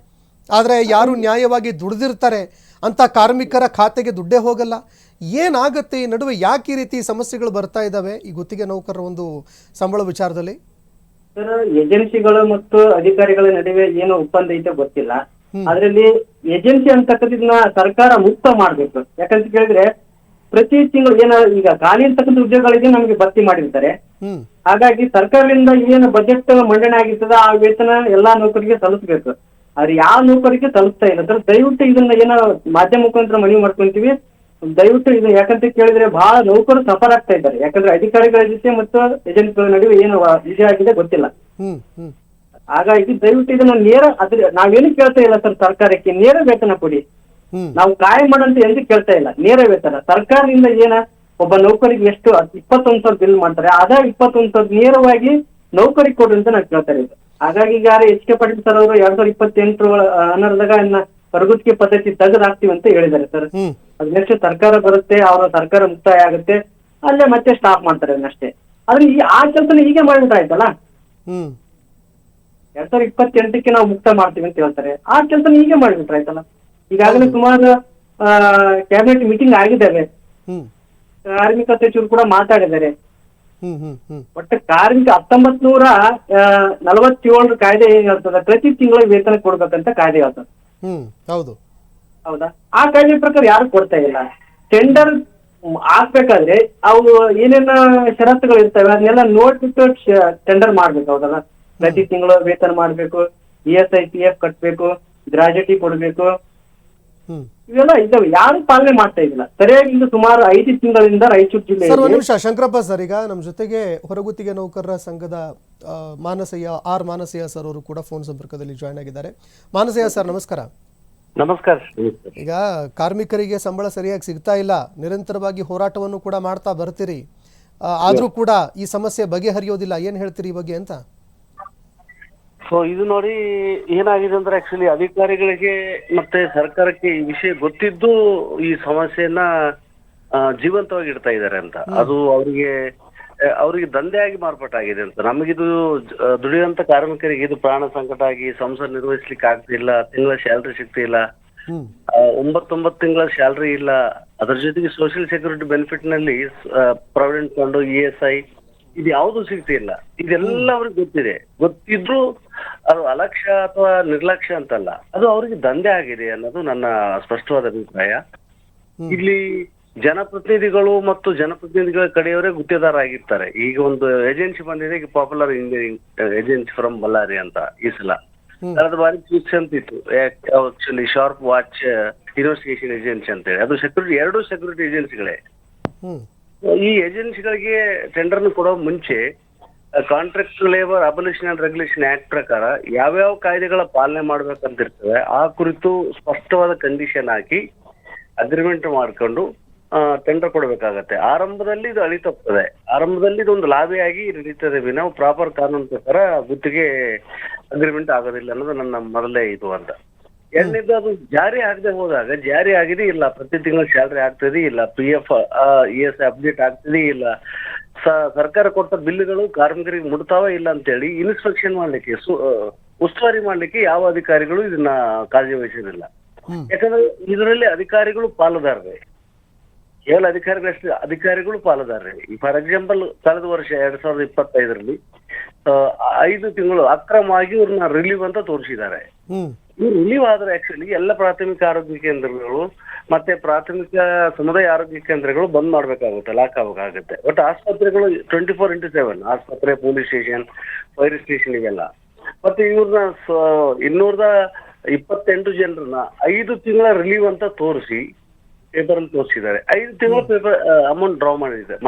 ಆದರೆ ಯಾರು ನ್ಯಾಯವಾಗಿ ದುಡಿದಿರ್ತಾರೆ ಅಂಥ ಕಾರ್ಮಿಕರ ಖಾತೆಗೆ ದುಡ್ಡೇ ಹೋಗಲ್ಲ. ಏನಾಗುತ್ತೆ ಈ ನಡುವೆ? ಯಾಕೆ ಈ ರೀತಿ ಸಮಸ್ಯೆಗಳು ಬರ್ತಾ ಇದ್ದಾವೆ ಈ ಗುತ್ತಿಗೆ ನೌಕರರ ಒಂದು ಸಂಬಳ ವಿಚಾರದಲ್ಲಿ? ಸರ್, ಏಜೆನ್ಸಿಗಳು ಮತ್ತು ಅಧಿಕಾರಿಗಳ ನಡುವೆ ಏನೋ ಒಪ್ಪಂದ ಐತೆ ಗೊತ್ತಿಲ್ಲ. ಅದರಲ್ಲಿ ಏಜೆನ್ಸಿ ಅಂತಕ್ಕಂಥದನ್ನ ಸರ್ಕಾರ ಮುಕ್ತ ಮಾಡ್ಬೇಕು. ಯಾಕಂತ ಕೇಳಿದ್ರೆ ಪ್ರತಿ ತಿಂಗಳು ಈಗ ಖಾಲಿ ಇರ್ತಕ್ಕಂಥ ಉದ್ಯೋಗಗಳಿಗೆ ನಮಗೆ ಭರ್ತಿ ಮಾಡಿರ್ತಾರೆ. ಹಾಗಾಗಿ ಸರ್ಕಾರದಿಂದ ಏನು ಬಜೆಟ್ ಮಂಡನೆ ಆಗಿರ್ತದ ಆ ವೇತನ ಎಲ್ಲಾ ನೌಕರಿಗೆ ಸಲ್ಲಿಸಬೇಕು. ಆದ್ರೆ ಯಾವ ನೌಕರಿಗೆ ತಲುಪ್ತಾ ಇಲ್ಲ ಸರ್. ದಯವಿಟ್ಟು ಇದನ್ನ ಏನೋ ಮಾಧ್ಯಮ ಮುಖಾಂತರ ಮನವಿ ಮಾಡ್ಕೊಂತೀವಿ, ದಯವಿಟ್ಟು ಇದು ಯಾಕಂತ ಕೇಳಿದ್ರೆ ಬಹಳ ನೌಕರು ಸಫರ್ ಆಗ್ತಾ ಇದ್ದಾರೆ. ಯಾಕಂದ್ರೆ ಅಧಿಕಾರಿಗಳ ಜೊತೆ ಮತ್ತು ಏಜೆಂಟ್ಗಳ ನಡುವೆ ಏನು ವಿಷಯ ಆಗಿದೆ ಗೊತ್ತಿಲ್ಲ. ಹಾಗಾಗಿ ದಯವಿಟ್ಟು ಇದನ್ನ ನೇರ ನಾವೇನು ಕೇಳ್ತಾ ಇಲ್ಲ ಸರ್, ಸರ್ಕಾರಕ್ಕೆ ನೇರ ವೇತನ ಕೊಡಿ. ನಾವು ಕಾಯಂ ಮಾಡಂತ ಎಂದು ಕೇಳ್ತಾ ಇಲ್ಲ, ನೇರ ವೇತನ. ಸರ್ಕಾರದಿಂದ ಏನ ಒಬ್ಬ ನೌಕರಿಗೆ ಎಷ್ಟು 21,000 ಬಿಲ್ ಮಾಡ್ತಾರೆ, ಅದ 21,000 ನೇರವಾಗಿ ನೌಕರಿಗೆ ಕೊಡ್ರಿ ಅಂತ ನಾವು ಕೇಳ್ತಾ ಇದ್ದೀವಿ. ಹಾಗಾಗಿ ಈಗ ಎಚ್ ಕೆ ಪಾಟೀಲ್ ಸರ್ ಅವರು 2028 ಅನ್ನರದಾಗ ಹೊರಗುತ್ತಿಗೆ ಪದ್ಧತಿ ತೆಗೆದಾಕ್ತಿವಿ ಅಂತ ಹೇಳಿದ್ದಾರೆ ಸರ್. ಅದ್ ನೆಕ್ಸ್ಟ್ ಸರ್ಕಾರ ಬರುತ್ತೆ, ಅವರ ಸರ್ಕಾರ ಮುಕ್ತಾಯ ಆಗುತ್ತೆ, ಅಲ್ಲೇ ಮತ್ತೆ ಸ್ಟಾಪ್ ಮಾಡ್ತಾರೆ ಅದನ್ನಷ್ಟೇ. ಆದ್ರೆ ಆ ಕೆಲಸನ ಹೀಗೆ ಮಾಡಿಬಿಟ್ರಾಯ್ತಲ್ಲ, 2028ಕ್ಕೆ ನಾವು ಮುಕ್ತ ಮಾಡ್ತೀವಿ ಅಂತ ಹೇಳ್ತಾರೆ, ಆ ಕೆಲಸನ ಹೀಗೆ ಮಾಡಿಬಿಟ್ರಾಯ್ತಲ್ಲ. ಈಗಾಗಲೇ ಸುಮಾರು ಕ್ಯಾಬಿನೆಟ್ ಮೀಟಿಂಗ್ ಆಗಿದ್ದಾವೆ, ಕಾರ್ಮಿಕ ಸಚಿವರು ಕೂಡ ಮಾತಾಡಿದ್ದಾರೆ. ಒಟ್ಟು ಕಾರ್ಮಿಕ 1947 ಕಾಯ್ದೆ ಏನ್ ಹೇಳ್ತದ, ಪ್ರತಿ ತಿಂಗಳ ವೇತನ ಕೊಡ್ಬೇಕಂತ ಕಾಯ್ದೆ ಹೇಳ್ತದೆ. ಹೌದಾ? ಆ ಕಾಯ್ದೆ ಪ್ರಕಾರ ಯಾರು ಕೊಡ್ತಾ ಇಲ್ಲ. ಟೆಂಡರ್ ಹಾಕ್ಬೇಕಾದ್ರೆ ಅವು ಏನೇನ ಷರತ್ತುಗಳು ಇರ್ತವೆ ಅದನ್ನೆಲ್ಲ ನೋಡ್ಬಿಟ್ಟು ಟೆಂಡರ್ ಮಾಡ್ಬೇಕು. ಹೌದಲ್ಲ? ಪ್ರತಿ ತಿಂಗಳು ವೇತನ ಮಾಡ್ಬೇಕು, ESI PF ಕಟ್ಬೇಕು, ಗ್ರಾಜ್ಯುಟಿ ಕೊಡ್ಬೇಕು, ಇವೆಲ್ಲ ಇದಾವೆ. ಯಾರು ಪಾಲನೆ ಮಾಡ್ತಾ ಇದಿಲ್ಲ ಸರಿಯಾಗಿ. ಇದು ಸುಮಾರು 5 ತಿಂಗಳಿಂದ ರಾಯಚೂರು ಜಿಲ್ಲೆ. ಸರ್, ಒಂದು ನಿಮಿಷ ಶಂಕರಪ್ಪ ಸರ್, ಈಗ ನಮ್ಮ ಜೊತೆಗೆ ಹೊರಗುತ್ತಿಗೆ ನೌಕರರ ಸಂಘದ ಮಾನಸಯ್ಯ ಸರ್ ಅವರು ಕೂಡ ಫೋನ್ ಸಂಪರ್ಕದಲ್ಲಿ ಜಾಯ್ನ್ ಆಗಿದ್ದಾರೆ. ಮಾನಸಯ್ಯ ಸರ್, ನಮಸ್ಕಾರ. ನಮಸ್ಕಾರ. ಈಗ ಕಾರ್ಮಿಕರಿಗೆ ಸಂಬಳ ಸರಿಯಾಗಿ ಸಿಗ್ತಾ ಇಲ್ಲ, ನಿರಂತರವಾಗಿ ಹೋರಾಟವನ್ನು ಕೂಡ ಮಾಡ್ತಾ ಬರ್ತೀರಿ, ಆದ್ರೂ ಕೂಡ ಈ ಸಮಸ್ಯೆ ಬಗೆಹರಿಯೋದಿಲ್ಲ, ಏನ್ ಹೇಳ್ತೀರಿ ಈ ಬಗ್ಗೆ ಅಂತ? ಸೊ ಇದು ನೋಡಿ ಏನಾಗಿದೆ ಅಂದ್ರೆ ಆಕ್ಚುಲಿ ಅಧಿಕಾರಿಗಳಿಗೆ ಮತ್ತೆ ಸರ್ಕಾರಕ್ಕೆ ಈ ವಿಷಯ ಗೊತ್ತಿದ್ದು ಈ ಸಮಸ್ಯೆಯನ್ನ ಜೀವಂತವಾಗಿ ಇಡ್ತಾ ಇದ್ದಾರೆ ಅಂತ. ಅದು ಅವರಿಗೆ ದಂಧೆಯಾಗಿ ಮಾರ್ಪಾಟಾಗಿದೆ ಅಂತ. ನಮಗಿದು ದುಡಿಯುವಂತ ಕಾರ್ಮಿಕರಿಗೆ ಇದು ಪ್ರಾಣ ಸಂಕಟ ಆಗಿ ಸಂಸಾರ ನಿರ್ವಹಿಸ್ಲಿಕ್ಕೆ ಆಗ್ತಿಲ್ಲ, ತಿಂಗಳ ಸ್ಯಾಲ್ರಿ ಸಿಗ್ತಿಲ್ಲ, 9 ತಿಂಗಳ ಸ್ಯಾಲ್ರಿ ಇಲ್ಲ, ಅದ್ರ ಜೊತೆಗೆ ಸೋಷಿಯಲ್ ಸೆಕ್ಯೂರಿಟಿ ಬೆನಿಫಿಟ್ ನಲ್ಲಿ ಪ್ರಾವಿಡೆಂಟ್ ಫಂಡ್, ESI ಇದು ಯಾವುದು ಸಿಗ್ತಿಲ್ಲ. ಇದೆಲ್ಲ ಅವ್ರಿಗೆ ಗೊತ್ತಿದ್ರು ಅದು ಅಲಕ್ಷ್ಯ ಅಥವಾ ನಿರ್ಲಕ್ಷ್ಯ ಅಂತಲ್ಲ, ಅದು ಅವರಿಗೆ ದಂಧೆ ಆಗಿದೆ ಅನ್ನೋದು ನನ್ನ ಸ್ಪಷ್ಟವಾದ ಅಭಿಪ್ರಾಯ. ಇಲ್ಲಿ ಜನಪ್ರತಿನಿಧಿಗಳು ಮತ್ತು ಜನಪ್ರತಿನಿಧಿಗಳ ಕಡೆಯವರೇ ಗುತ್ತೇದಾರ ಆಗಿರ್ತಾರೆ. ಈಗ ಒಂದು ಏಜೆನ್ಸಿ ಬಂದಿದೆ, popular engineering agency from Ballari ಅಂತ. ಈ ಸಲ ಕಳೆದ ಬಾರಿ ಚೀಫ್ಸ್ ಅಂತ ಇತ್ತು, actually sharp watch investigation agency ಅಂತ ಹೇಳಿ. ಅದು ಎರಡು ಸೆಕ್ಯೂರಿಟಿ ಏಜೆನ್ಸಿಗಳೇ. ಈ ಏಜೆನ್ಸಿಗಳಿಗೆ ಟೆಂಡರ್ನ ಕೊಡೋ ಮುಂಚೆ contract labour abolition and regulation act ಪ್ರಕಾರ ಯಾವ್ಯಾವ ಕಾಯ್ದೆಗಳ ಪಾಲನೆ ಮಾಡ್ಬೇಕಂತಿರ್ತವೆ ಆ ಕುರಿತು ಸ್ಪಷ್ಟವಾದ ಕಂಡೀಷನ್ ಹಾಕಿ ಅಗ್ರಿಮೆಂಟ್ ಮಾಡ್ಕೊಂಡು ಟೆಂಡರ್ ಕೊಡಬೇಕಾಗತ್ತೆ. ಆರಂಭದಲ್ಲಿ ಇದು ಅಳಿ ತಪ್ಪುತ್ತದೆ, ಆರಂಭದಲ್ಲಿ ಇದೊಂದು ಲಾಭಿಯಾಗಿ ನಡೀತದೆ ವಿನ ಪ್ರಾಪರ್ ಕಾನೂನು ಪ್ರಕಾರ ಗುತ್ತಿಗೆ ಅಗ್ರಿಮೆಂಟ್ ಆಗೋದಿಲ್ಲ ಅನ್ನೋದು ನನ್ನ ಮೊದಲೇ ಇದು ಅಂತ. ಎರಡನೇದು, ಅದು ಜಾರಿ ಆಗದೆ ಹೋದಾಗ ಜಾರಿ ಆಗಿದೆ ಇಲ್ಲ, ಪ್ರತಿ ತಿಂಗಳು ಸ್ಯಾಲ್ರಿ ಆಗ್ತದೆ ಇಲ್ಲ, PF ESI ಅಪ್ಡೇಟ್ ಆಗ್ತದೆ ಇಲ್ಲ, ಸರ್ಕಾರ ಕೊಟ್ಟ ಬಿಲ್ಗಳು ಕಾರ್ಮಿಕರಿಗೆ ಮುಟ್ತಾವ ಇಲ್ಲ ಅಂತೇಳಿ ಇನ್ಸ್ಪೆಕ್ಷನ್ ಮಾಡ್ಲಿಕ್ಕೆ ಉಸ್ತುವಾರಿ ಮಾಡ್ಲಿಕ್ಕೆ ಯಾವ ಅಧಿಕಾರಿಗಳು ಇದನ್ನ ಕಾಳಜಿ ವಹಿಸಿರಲಿಲ್ಲ. ಯಾಕಂದ್ರೆ ಇದರಲ್ಲಿ ಅಧಿಕಾರಿಗಳು ಪಾಲುದಾರರೇ, ಕೇವಲ ಅಧಿಕಾರಿಗಳು ಪಾಲುದಾರರೇ. ಫಾರ್ ಎಕ್ಸಾಂಪಲ್ ಕಳೆದ ವರ್ಷ 2025ರಲ್ಲಿ 5 ತಿಂಗಳು ಅಕ್ರಮವಾಗಿ ಇವ್ರನ್ನ ರಿಲೀವ್ ಅಂತ ತೋರಿಸಿದ್ದಾರೆ. ಇವ್ರು ರಿಲೀವ್ ಆದ್ರೆ ಆಕ್ಚುಲಿ ಎಲ್ಲ ಪ್ರಾಥಮಿಕ ಆರೋಗ್ಯ ಕೇಂದ್ರಗಳು ಮತ್ತೆ ಪ್ರಾಥಮಿಕ ಸಮುದಾಯ ಆರೋಗ್ಯ ಕೇಂದ್ರಗಳು ಬಂದ್ ಮಾಡ್ಬೇಕಾಗುತ್ತೆ, ಲಾಕ್ ಆಗಬೇಕಾಗುತ್ತೆ. ಬಟ್ ಆಸ್ಪತ್ರೆಗಳು 24x7 ಆಸ್ಪತ್ರೆ, ಪೊಲೀಸ್ ಸ್ಟೇಷನ್, ಫೈರ್ ಸ್ಟೇಷನ್ ಇವೆಲ್ಲ. ಮತ್ತೆ ಇವ್ರನ್ನ 228 ಜನರನ್ನ 5 ತಿಂಗಳ ರಿಲೀವ್ ಅಂತ ತೋರಿಸಿ ಪೇಪರ್ ಅಲ್ಲಿ ತೋರಿಸಿದ್ದಾರೆ. 5 ತಿಂಗಳ ಪೇಪರ್ ಅಮೌಂಟ್ ಡ್ರಾ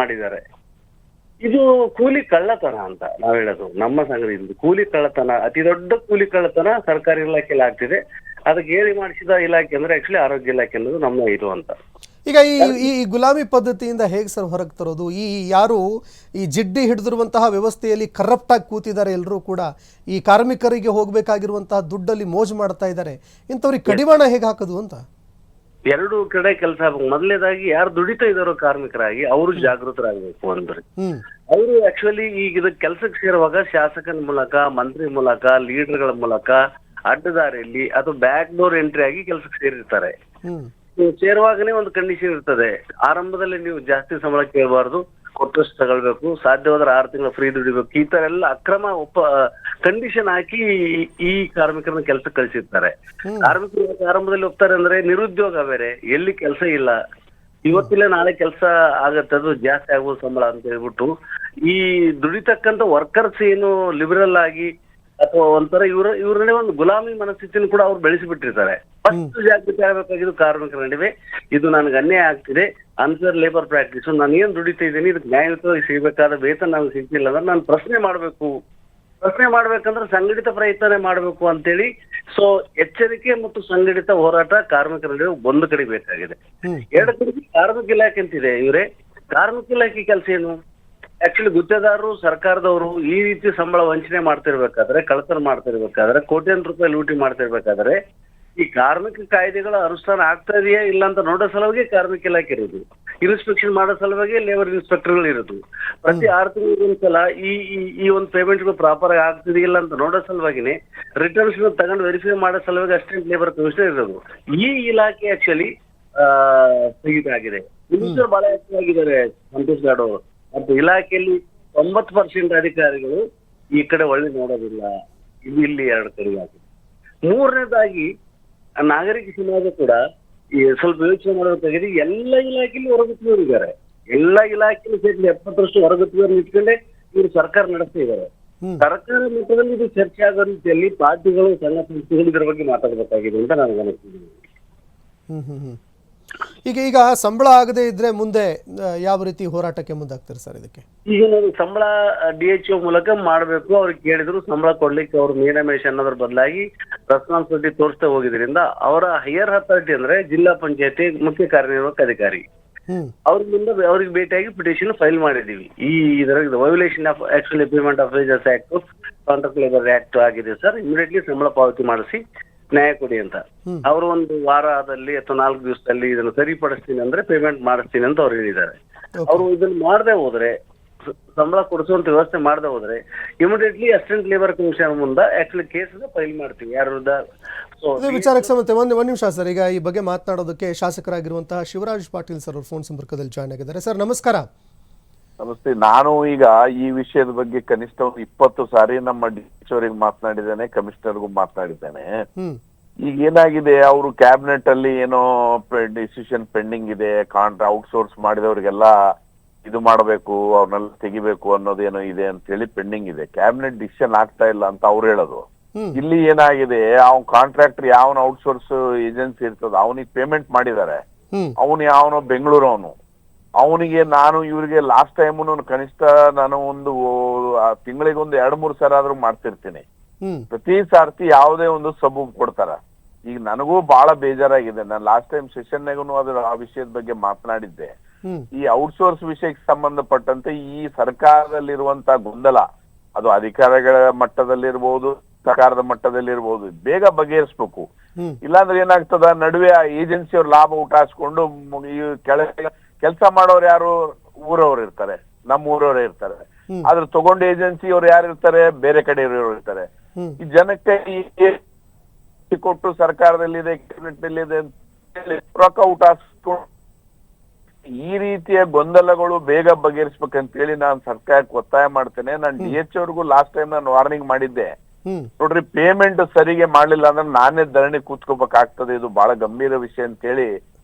ಮಾಡಿದ್ದಾರೆ. ಇದು ಕೂಲಿ ಕಳ್ಳತನ ಅಂತ ನಾವ್ ಹೇಳೋದು ನಮ್ಮ ಸಂಘದಿಂದ. ಕೂಲಿ ಕಳ್ಳತನ, ಅತಿ ದೊಡ್ಡ ಕೂಲಿ ಕಳ್ಳತನ ಸರ್ಕಾರಿ ಇಲಾಖೆಯಲ್ಲಿ ಆಗ್ತಿದೆ. ಅದಕ್ಕೆ ಹೇಳಿ ಮಾಡಿಸಿದ ಇಲಾಖೆ ಅಂದ್ರೆ ಆಕ್ಚುಲಿ ಆರೋಗ್ಯ ಇಲಾಖೆ ಅನ್ನೋದು ನಮ್ಮ ಇದು ಅಂತ. ಈಗ ಈ ಗುಲಾಮಿ ಪದ್ಧತಿಯಿಂದ ಹೇಗೆ ಸರ್ ಹೊರಗೆ ತರೋದು? ಯಾರು ಈ ಜಿಡ್ಡಿ ಹಿಡಿದಿರುವಂತಹ ವ್ಯವಸ್ಥೆಯಲ್ಲಿ ಕರಪ್ಟ್ ಆಗಿ ಕೂತಿದ್ದಾರೆ, ಎಲ್ಲರೂ ಕೂಡ ಈ ಕಾರ್ಮಿಕರಿಗೆ ಹೋಗ್ಬೇಕಾಗಿರುವಂತಹ ದುಡ್ಡಲ್ಲಿ ಮೋಜು ಮಾಡ್ತಾ ಇದ್ದಾರೆ, ಇಂಥವ್ರಿಗೆ ಕಡಿವಾಣ ಹೇಗೆ ಹಾಕೋದು ಅಂತ? ಎರಡು ಕಡೆ ಕೆಲಸ ಆಗ್ಬೇಕು. ಮೊದಲನೇದಾಗಿ ಯಾರು ದುಡಿತಾ ಇದಾರೋ ಕಾರ್ಮಿಕರಾಗಿ ಅವರು ಜಾಗೃತರಾಗಬೇಕು ಅಂದ್ರೆ. ಅವರು ಆಕ್ಚುಲಿ ಈಗ ಇದಕ್ಕೆ ಕೆಲಸಕ್ಕೆ ಸೇರುವಾಗ ಶಾಸಕನ ಮೂಲಕ, ಮಂತ್ರಿ ಮೂಲಕ, ಲೀಡರ್ಗಳ ಮೂಲಕ ಅಡ್ಡದಾರಿಯಲ್ಲಿ ಅಥವಾ ಬ್ಯಾಕ್ ಡೋರ್ ಎಂಟ್ರಿ ಆಗಿ ಕೆಲಸಕ್ಕೆ ಸೇರಿರ್ತಾರೆ. ನೀವು ಸೇರುವಾಗನೇ ಒಂದು ಕಂಡೀಷನ್ ಇರ್ತದೆ, ಆರಂಭದಲ್ಲಿ ನೀವು ಜಾಸ್ತಿ ಸಂಬಳ ಕೇಳಬಾರ್ದು, ಕೊಟ್ಟಷ್ಟು ತಗೊಳ್ಬೇಕು, ಸಾಧ್ಯವಾದ್ರೆ 6 ತಿಂಗಳು ಫ್ರೀ ದುಡಿಬೇಕು. ಈ ತರ ಎಲ್ಲ ಅಕ್ರಮ ಕಂಡೀಷನ್ ಹಾಕಿ ಈ ಕಾರ್ಮಿಕರನ್ನ ಕೆಲಸಕ್ಕೆ ಕಳಿಸಿರ್ತಾರೆ. ಕಾರ್ಮಿಕರು ಆರಂಭದಲ್ಲಿ ಹೋಗ್ತಾರೆ ಅಂದ್ರೆ ನಿರುದ್ಯೋಗ ಬೇರೆ, ಎಲ್ಲಿ ಕೆಲಸ ಇಲ್ಲ, ಇವತ್ತಿಲ್ಲ ನಾಳೆ ಕೆಲಸ ಆಗತ್ತೆ, ಅದು ಜಾಸ್ತಿ ಆಗ್ಬೋದು ಸಂಬಳ ಅಂತ ಹೇಳ್ಬಿಟ್ಟು ಈ ದುಡಿತಕ್ಕಂತ ವರ್ಕರ್ಸ್ ಏನು ಲಿಬರಲ್ ಆಗಿ ಅಥವಾ ಒಂಥರ ಇವ್ರನ್ನೇ ಒಂದು ಗುಲಾಮಿ ಮನಸ್ಥಿತಿನ ಕೂಡ ಅವ್ರು ಬೆಳೆಸಿಬಿಟ್ಟಿರ್ತಾರೆ. ಫಸ್ಟ್ ಜಾಗೃತಿ ಆಗಬೇಕಾಗಿದ್ದು ಕಾರ್ಮಿಕರ ನಡುವೆ ಇದು ನನಗೆ ಅನ್ಯಾಯ ಆಗ್ತಿದೆ, ಅನ್ಫೇರ್ ಲೇಬರ್ ಪ್ರಾಕ್ಟೀಸ್, ನಾನು ಏನ್ ದುಡಿತಾ ಇದ್ದೀನಿ ಇದಕ್ಕೆ ನ್ಯಾಯಯುತವಾಗಿ ಸಿಗಬೇಕಾದ ವೇತನ ನನಗೆ ಸಿಗ್ತಿಲ್ಲ ಅಂದ್ರೆ ನಾನು ಪ್ರಶ್ನೆ ಮಾಡ್ಬೇಕಂದ್ರೆ ಸಂಘಟಿತ ಪ್ರಯತ್ನ ಮಾಡಬೇಕು ಅಂತೇಳಿ. ಸೊ ಎಚ್ಚರಿಕೆ ಮತ್ತು ಸಂಘಟಿತ ಹೋರಾಟ ಕಾರ್ಮಿಕರ ನಡುವೆ ಒಂದು ಕಡೆ ಬೇಕಾಗಿದೆ. ಎರಡು ಕಡೆ ಕಾರ್ಮಿಕ ಇಲಾಖೆ ಅಂತಿದೆ. ಕಾರ್ಮಿಕ ಇಲಾಖೆ ಕೆಲಸ ಏನು? ಆಕ್ಚುಲಿ ಗುತ್ತೇದಾರರು ಸರ್ಕಾರದವರು ಈ ರೀತಿ ಸಂಬಳ ವಂಚನೆ ಮಾಡ್ತಿರ್ಬೇಕಾದ್ರೆ, ಕಳ್ಳತನ ಮಾಡ್ತಿರ್ಬೇಕಾದ್ರೆ, ಕೋಟ್ಯಾಂತರ ರೂಪಾಯಿ ಲೂಟಿ ಮಾಡ್ತಿರ್ಬೇಕಾದ್ರೆ ಈ ಕಾರ್ಮಿಕ ಕಾಯ್ದೆಗಳ ಅನುಷ್ಠಾನ ಆಗ್ತಾ ಇದೆಯಾ ಇಲ್ಲ ಅಂತ ನೋಡೋ ಸಲುವಾಗಿ ಕಾರ್ಮಿಕ ಇಲಾಖೆ ಇರೋದು, ಇನ್ಸ್ಪೆಕ್ಷನ್ ಮಾಡೋ ಸಲುವಾಗಿ ಲೇಬರ್ ಇನ್ಸ್ಪೆಕ್ಟರ್ಗಳು ಇರೋದು. ಪ್ರತಿ 6 ತಿಂಗಳಿಗೊಂದ್ಸಲ ಈ ಒಂದು ಪೇಮೆಂಟ್ಗಳು ಪ್ರಾಪರ್ ಆಗಿ ಆಗ್ತಿದೆಯಿಲ್ಲ ಅಂತ ನೋಡೋ ಸಲುವಾಗಿನೇ ರಿಟರ್ನ್ಸ್ ತಗೊಂಡು ವೆರಿಫೈ ಮಾಡೋ ಸಲುವಾಗಿ ಅಸಿಸ್ಟೆಂಟ್ ಲೇಬರ್ ಕಮಿಷನರ್ ಇರೋದು. ಈ ಇಲಾಖೆ ಆಕ್ಚುಲಿ ಸ್ಥಗಿತ ಮಿನಿಸ್ಟರ್ ಬಹಳ ಹೆಚ್ಚಾಗಿದ್ದಾರೆ ಸಂತೋಷ್ ಗಾಡ್ ಅವರು. ಮತ್ತು ಇಲಾಖೆಯಲ್ಲಿ 90% ಅಧಿಕಾರಿಗಳು ಈ ಕಡೆ ಒಳ್ಳೆ ನೋಡೋದಿಲ್ಲ. ಇಲ್ಲಿ 2 ಕಡೆ ಆಗಿದೆ. ಮೂರನೇದಾಗಿ ನಾಗರಿಕ ಸಮಾಜ ಕೂಡ ಸ್ವಲ್ಪ ಯೋಚನೆ ಮಾಡಬೇಕಾಗಿದೆ. ಎಲ್ಲ ಇಲಾಖೆಯಲ್ಲಿ ಹೊರಗುತ್ತಿಯವರು ಇದ್ದಾರೆ. ಎಲ್ಲ ಇಲಾಖೆಯಲ್ಲಿ ಸೇರಿ 70% ಹೊರಗುತ್ತಿಯವರು ಇಟ್ಕೊಂಡೆ ಇವರು ಸರ್ಕಾರ ನಡೆಸ್ತಾ ಇದ್ದಾರೆ. ಸರ್ಕಾರ ಮಟ್ಟದಲ್ಲಿ ಇದು ಚರ್ಚೆ ಆಗೋ ರೀತಿಯಲ್ಲಿ ಪಾರ್ಟಿಗಳು, ಸಂಘ ಸಂಸ್ಥೆಗಳು ಇದರ ಬಗ್ಗೆ ಮಾತಾಡಬೇಕಾಗಿದೆ ಅಂತ ನನಗೆ ಅನಿಸ್ತಿದ್ದೀನಿ. ಈಗ ಸಂಬಳ ಆಗದೆ ಇದ್ರೆ ಮುಂದೆ ಯಾವ ರೀತಿ ಹೋರಾಟಕ್ಕೆ ಮುಂದಾಗ್ತಾರೆ ಸರ್ ಇದಕ್ಕೆ? ಈಗ ನಾವು ಸಂಬಳ DHO ಮೂಲಕ ಮಾಡಬೇಕು. ಅವ್ರಿಗೆ ಕೇಳಿದ್ರು ಸಂಬಳ ಕೊಡ್ಲಿಕ್ಕೆ ಅವ್ರು ನೇಮನೇಷನ್ ಅನ್ನೋದ್ರ ಬದಲಾಗಿ ರೆಸ್ಪಾನ್ಸಿಬಿಲಿಟಿ ತೋರಿಸ್ತಾ ಹೋಗಿದ್ರಿಂದ ಅವರ ಹೈಯರ್ ಅಥಾರಿಟಿ ಅಂದ್ರೆ ಜಿಲ್ಲಾ ಪಂಚಾಯತಿ ಮುಖ್ಯ ಕಾರ್ಯನಿರ್ವಾಹಕ ಅಧಿಕಾರಿ ಅವ್ರಿಗೆ ಭೇಟಿಯಾಗಿ ಪಿಟಿಷನ್ ಫೈಲ್ ಮಾಡಿದೀವಿ. ಇದರ violation of actually payment of wages act, contract labour act ಆಗಿದೆ ಸರ್, ಇಮಿಡಿಯೇಟ್ಲಿ ಸಂಬಳ ಪಾವತಿ ಮಾಡಿಸಿ ನ್ಯಾಯ ಕೊಡಿ ಅಂತ. ಅವರು ಒಂದು ವಾರದಲ್ಲಿ ಅಥವಾ 4 ದಿವಸದಲ್ಲಿ ಇದನ್ನು ಸರಿಪಡಿಸ್ತೀನಿ ಅಂದ್ರೆ ಪೇಮೆಂಟ್ ಮಾಡಿಸ್ತೀನಿ ಅಂತ ಅವ್ರು ಹೇಳಿದ್ದಾರೆ. ಅವರು ಇದನ್ನು ಮಾಡದೆ ಹೋದ್ರೆ, ಸಂಬಳ ಕೊಡಿಸುವಂತ ವ್ಯವಸ್ಥೆ ಮಾಡದೆ ಹೋದ್ರೆ ಇಮಿಡಿಯೇಟ್ಲಿ ಅಸಿಸ್ಟೆಂಟ್ ಲೇಬರ್ ಕಮಿಷನರ್ ಮುಂದೆ ಆಕ್ಚುಲಿ ಕೇಸ್ ಫೈಲ್ ಮಾಡ್ತೀವಿ. ಯಾರ ವಿರುದ್ಧ? ವಿಚಾರಕ್ಕೆ ಸಂಬಂಧ ಒಂದು ನಿಮಿಷ ಸರ್. ಈಗ ಈ ಬಗ್ಗೆ ಮಾತನಾಡೋದಕ್ಕೆ ಶಾಸಕರಾಗಿರುವಂತಹ ಶಿವರಾಜ್ ಪಾಟೀಲ್ ಸರ್ ಅವರು ಫೋನ್ ಸಂಪರ್ಕದಲ್ಲಿ ಜಾಯ್ನ್ ಆಗಿದ್ದಾರೆ. ಸರ್ ನಮಸ್ಕಾರ. ನಮಸ್ತೆ. ನಾನು ಈಗ ಈ ವಿಷಯದ ಬಗ್ಗೆ ಕನಿಷ್ಠ ಒಂದು 20 ಸಾರಿ ನಮ್ಮ DHO ಅವರಿಗೆ ಮಾತನಾಡಿದ್ದೇನೆ, ಕಮಿಷನರ್ಗೂ ಮಾತನಾಡಿದ್ದೇನೆ. ಈಗ ಏನಾಗಿದೆ, ಅವರು ಕ್ಯಾಬಿನೆಟ್ ಅಲ್ಲಿ ಏನೋ ಡಿಸಿಷನ್ ಪೆಂಡಿಂಗ್ ಇದೆ, ಔಟ್ಸೋರ್ಸ್ ಮಾಡಿದವ್ರಿಗೆಲ್ಲ ಇದು ಮಾಡಬೇಕು, ಅವ್ರನ್ನೆಲ್ಲ ತೆಗಿಬೇಕು ಅನ್ನೋದೇನೋ ಇದೆ ಅಂತ ಹೇಳಿ ಪೆಂಡಿಂಗ್ ಇದೆ. ಕ್ಯಾಬಿನೆಟ್ ಡಿಸಿಷನ್ ಆಗ್ತಾ ಇಲ್ಲ ಅಂತ ಅವ್ರು ಹೇಳೋದು. ಇಲ್ಲಿ ಏನಾಗಿದೆ, ಅವ್ನ ಕಾಂಟ್ರಾಕ್ಟರ್ ಯಾವನ ಔಟ್ಸೋರ್ಸ್ ಏಜೆನ್ಸಿ ಇರ್ತದ ಅವನಿಗೆ ಪೇಮೆಂಟ್ ಮಾಡಿದ್ದಾರೆ. ಯಾವನೋ ಬೆಂಗಳೂರು ಅವನಿಗೆ ನಾನು ಇವ್ರಿಗೆ ಲಾಸ್ಟ್ ಟೈಮ್ ಕನಿಷ್ಠ ನಾನು ಒಂದು ತಿಂಗಳಿಗೆ ಒಂದು 2-3 ಸಲ ಆದ್ರೂ ಮಾಡ್ತಿರ್ತೀನಿ. ಪ್ರತಿ ಸಾರ್ತಿ ಯಾವುದೇ ಒಂದು ಸಬೂಬ್ ಕೊಡ್ತಾರ. ಈಗ ನನಗೂ ಬಹಳ ಬೇಜಾರಾಗಿದೆ. ನಾನು ಲಾಸ್ಟ್ ಟೈಮ್ ಸೆಷನ್ನಾಗೂ ಅದ್ರ ಆ ವಿಷಯದ ಬಗ್ಗೆ ಮಾತನಾಡಿದ್ದೆ. ಈ ಔಟ್ಸೋರ್ಸ್ ವಿಷಯಕ್ಕೆ ಸಂಬಂಧಪಟ್ಟಂತೆ ಈ ಸರ್ಕಾರದಲ್ಲಿರುವಂತ ಗೊಂದಲ, ಅದು ಅಧಿಕಾರಿಗಳ ಮಟ್ಟದಲ್ಲಿರ್ಬೋದು, ಸರ್ಕಾರದ ಮಟ್ಟದಲ್ಲಿರ್ಬೋದು, ಬೇಗ ಬಗೆಹರಿಸ್ಬೇಕು. ಇಲ್ಲಾಂದ್ರೆ ಏನಾಗ್ತದ, ನಡುವೆ ಆ ಏಜೆನ್ಸಿಯವ್ರ ಲಾಭ ಊಟ ಹಾಸ್ಕೊಂಡು ಈ ಕೆಲಸ ಮಾಡೋರು ಯಾರು ಊರವ್ರು ಇರ್ತಾರೆ, ನಮ್ಮ ಊರವ್ರೇ ಇರ್ತಾರೆ. ಆದ್ರೆ ತಗೊಂಡ ಏಜೆನ್ಸಿ ಅವ್ರು ಯಾರು ಇರ್ತಾರೆ, ಬೇರೆ ಕಡೆ ಇರೋರು ಇರ್ತಾರೆ. ಈ ಜನಕ್ಕೆ ಕೊಟ್ಟು ಸರ್ಕಾರದಲ್ಲಿದೆ, ಕ್ಯಾಬಿನೆಟ್ ನಲ್ಲಿದೆ ರೊಕ್ಕ ಊಟ ಹಾಸ್ಕೊಂಡು ಈ ರೀತಿಯ ಗೊಂದಲಗಳು ಬೇಗ ಬಗೆಹರಿಸ್ಬೇಕಂತೇಳಿ ನಾನು ಸರ್ಕಾರಕ್ಕೆ ಒತ್ತಾಯ ಮಾಡ್ತೇನೆ. ನಾನು DHO ಅವ್ರಿಗೂ ಲಾಸ್ಟ್ ಟೈಮ್ ನಾನು ವಾರ್ನಿಂಗ್ ಮಾಡಿದ್ದೆ. ನೋಡ್ರಿ, ಪೇಮೆಂಟ್ ಸರಿಗೆ ಮಾಡ್ಲಿಲ್ಲ ಅಂದ್ರೆ ನಾನೇ ಧರಣಿ ಕೂತ್ಕೋಬೇಕಾಗ್ತದೆ, ಇದು ಬಹಳ ಗಂಭೀರ ವಿಷಯ ಅಂತ ಹೇಳಿ